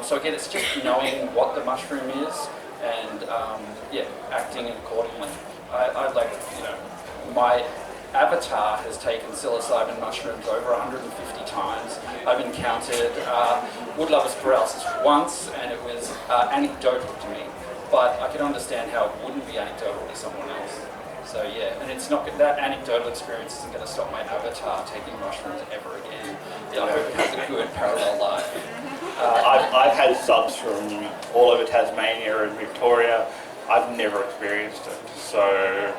So again, it's just knowing what the mushroom is and acting accordingly. My avatar has taken psilocybin mushrooms over 150 times. I've encountered wood lovers paralysis once, and it was anecdotal to me. But I can understand how it wouldn't be anecdotal to someone else. So yeah, and it's not that anecdotal experience isn't going to stop my avatar taking mushrooms ever again. Yeah, I hope it has a good parallel life. I've had subs from all over Tasmania and Victoria. I've never experienced it, so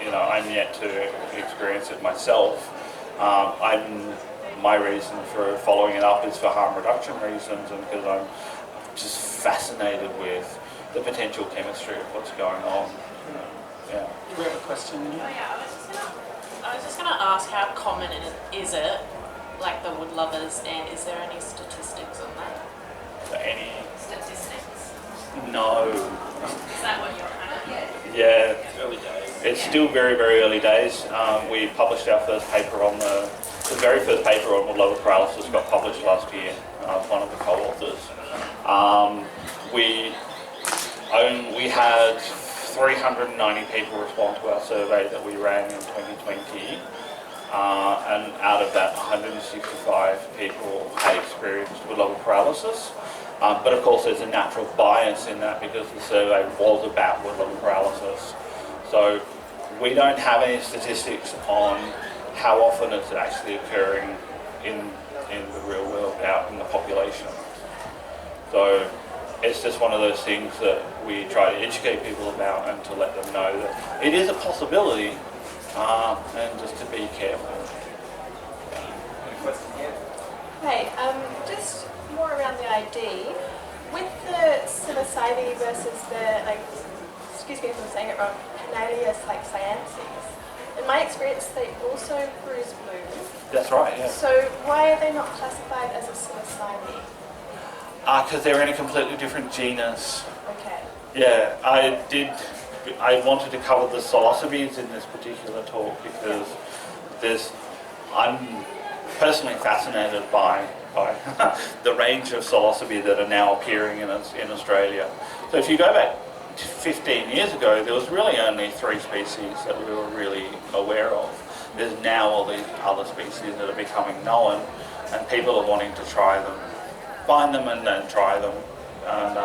I'm yet to experience it myself. My reason for following it up is for harm reduction reasons, and because I'm just fascinated with the potential chemistry of what's going on. Yeah. Do we have a question? Oh yeah, I was just gonna ask, how common is it, like the wood lovers, and is there any statistics on that? Any Statistics? No. Is that what you're kind of? Yeah. Early days. It's still very, very early days. We published our first paper on the very first paper on wood-lover paralysis got published last year. One of the co-authors. We had 390 people respond to our survey that we ran in 2020, and out of that, 165 people had experienced wood-lover paralysis. But of course, there's a natural bias in that because the survey was about wood-lover paralysis. So we don't have any statistics on how often it's actually occurring in the real world out in the population. So it's just one of those things that we try to educate people about and to let them know that it is a possibility, and just to be careful. Hey, just more around the ID. With the Psilocybe versus the, excuse me if I'm saying it wrong, Canalius cyances, in my experience they also bruise blue. That's right, yeah. So why are they not classified as a Psilocybe? Because they're in a completely different genus. Okay. Yeah, I wanted to cover the Psilocybes in this particular talk because I'm personally fascinated by the range of Psilocybe that are now appearing in Australia. So if you go back 15 years ago, there was really only 3 species that we were really aware of. There's now all these other species that are becoming known, and people are wanting to try them, find them and then try them. And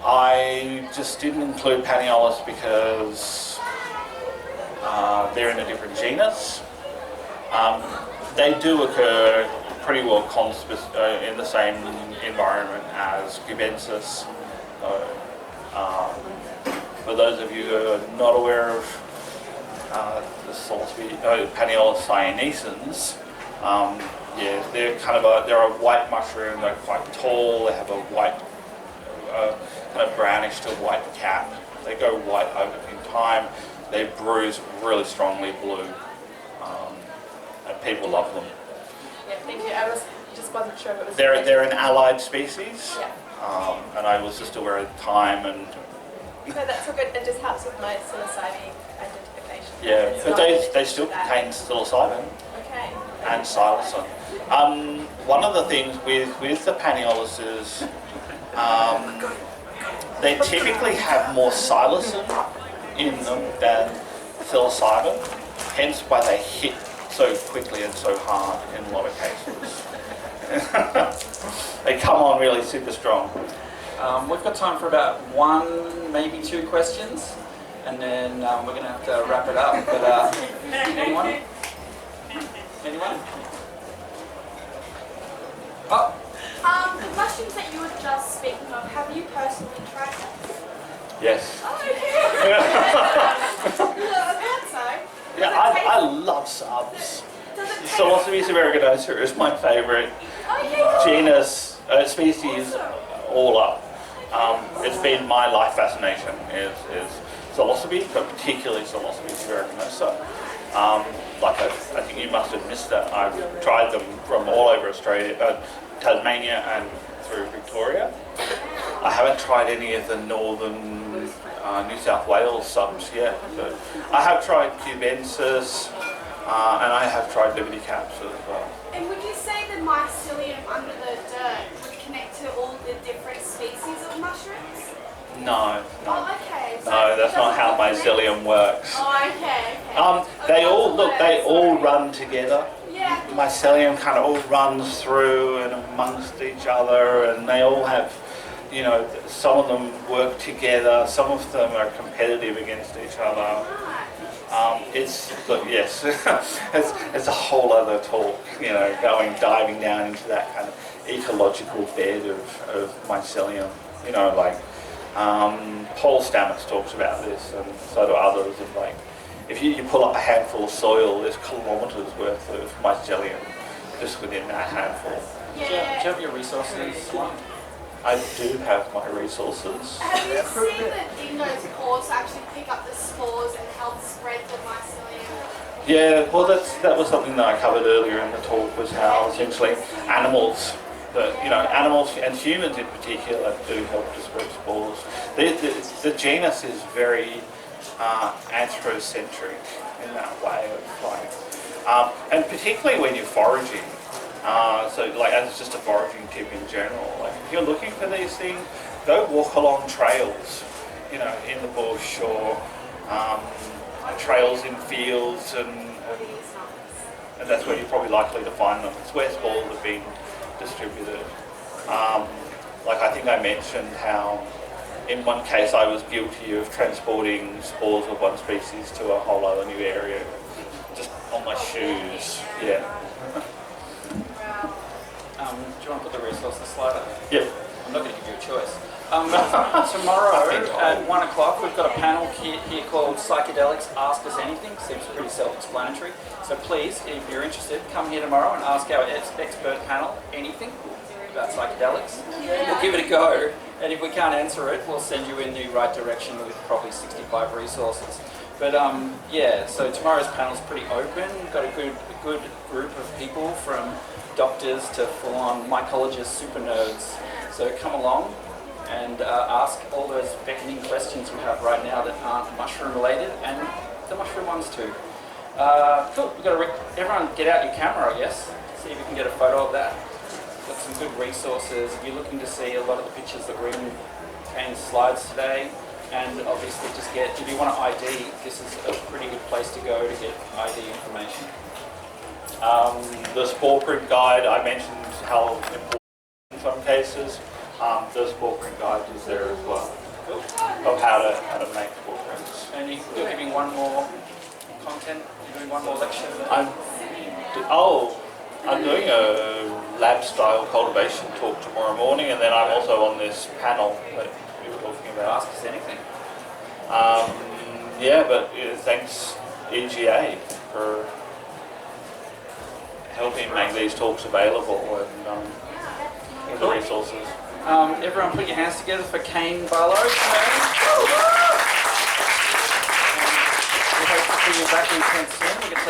I just didn't include Paniolus because they're in a different genus. They do occur pretty well in the same environment as cubensis. For those of you who are not aware of the Paniolus cyanescens, yeah, they're a white mushroom. They're quite tall. They have a white, kind of brownish to white cap. They go white in time. They bruise really strongly blue, and people love them. Yeah, thank you. I just wasn't sure if it was. They're an allied species, yeah. And I was just aware of time and. No, that's all good. It just helps with my psilocybe identification. Yeah, It's but not they still that. contain psilocybin Okay. and psilocin. One of the things with the Paniolus they typically have more psilocin in them than psilocybin, hence why they hit so quickly and so hard in a lot of cases. They come on really super strong. We've got time for about 1, maybe 2 questions, and then we're going to have to wrap it up. But anyone? Anyone? Oh. The mushrooms that you were just speaking of, have you personally tried them? Yes. Oh, okay. I thought so. Yeah, I love subs. Psilocybe aeruginosa is my favourite genus, species, all up. It's been my life fascination is Psilocybe, but particularly Psilocybe aeruginosa. I think you must have missed that. I've tried them from all over Australia, Tasmania and through Victoria. I haven't tried any of the northern New South Wales subs yet, but I have tried cubensis, and I have tried liberty caps as well. And would you say the mycelium under the dirt would connect to all the different species of mushrooms? No. Oh, okay. So No, that's not how connect? mycelium works. Oh, okay. They all run together. Yeah. Mycelium kind of all runs through and amongst each other, and they all have, some of them work together, some of them are competitive against each other. Yes, it's a whole other talk, diving down into that kind of ecological bed of mycelium, Paul Stamets talks about this, and so do others, if you pull up a handful of soil, there's kilometres worth of mycelium just within that handful. Do you have your resources? I do have my resources. Have you seen the dingo's paws actually pick up the spores and help spread the mycelium? Yeah, well that was something that I covered earlier in the talk, was how essentially animals, animals and humans in particular do help to spread spores. The genus is very anthrocentric in that way of like, and particularly when you're foraging. So like as just a foraging tip in general, like if you're looking for these things, go walk along trails, you know, in the bush or trails in fields, and that's where you're probably likely to find them. It's where spores have been distributed. Like I think I mentioned how in one case I was guilty of transporting spores of one species to a whole other new area, just on my shoes. Yeah. Do you want to put the resources slide up? Yep. I'm not going to give you a choice. Tomorrow at 1 o'clock we've got a panel here called Psychedelics Ask Us Anything. Seems pretty self-explanatory. So please, if you're interested, come here tomorrow and ask our expert panel anything about psychedelics. We'll give it a go, and if we can't answer it, we'll send you in the right direction with probably 65 resources. But yeah, so tomorrow's panel's pretty open. We've got a good group of people from doctors to full-on mycologists, super nerds. So come along and ask all those beckoning questions you have right now that aren't mushroom related, and the mushroom ones too. Cool, we've got everyone get out your camera, I guess. See if you can get a photo of that. Got some good resources. If you're looking to see a lot of the pictures that were in Caine's slides today, and obviously just if you want to ID, this is a pretty good place to go to get ID information. The spore print guide, I mentioned how important in some cases. The spore print guide is there as well, of how to make spore prints. And you're giving one more content, you're doing one more lecture? I'm doing a lab-style cultivation talk tomorrow morning, and then I'm also on this panel that we were talking about. Ask us anything. Yeah, but thanks EGA for helping make these talks available and the resources. Everyone put your hands together for Caine Barlow today. We hope to see you back in Caine soon.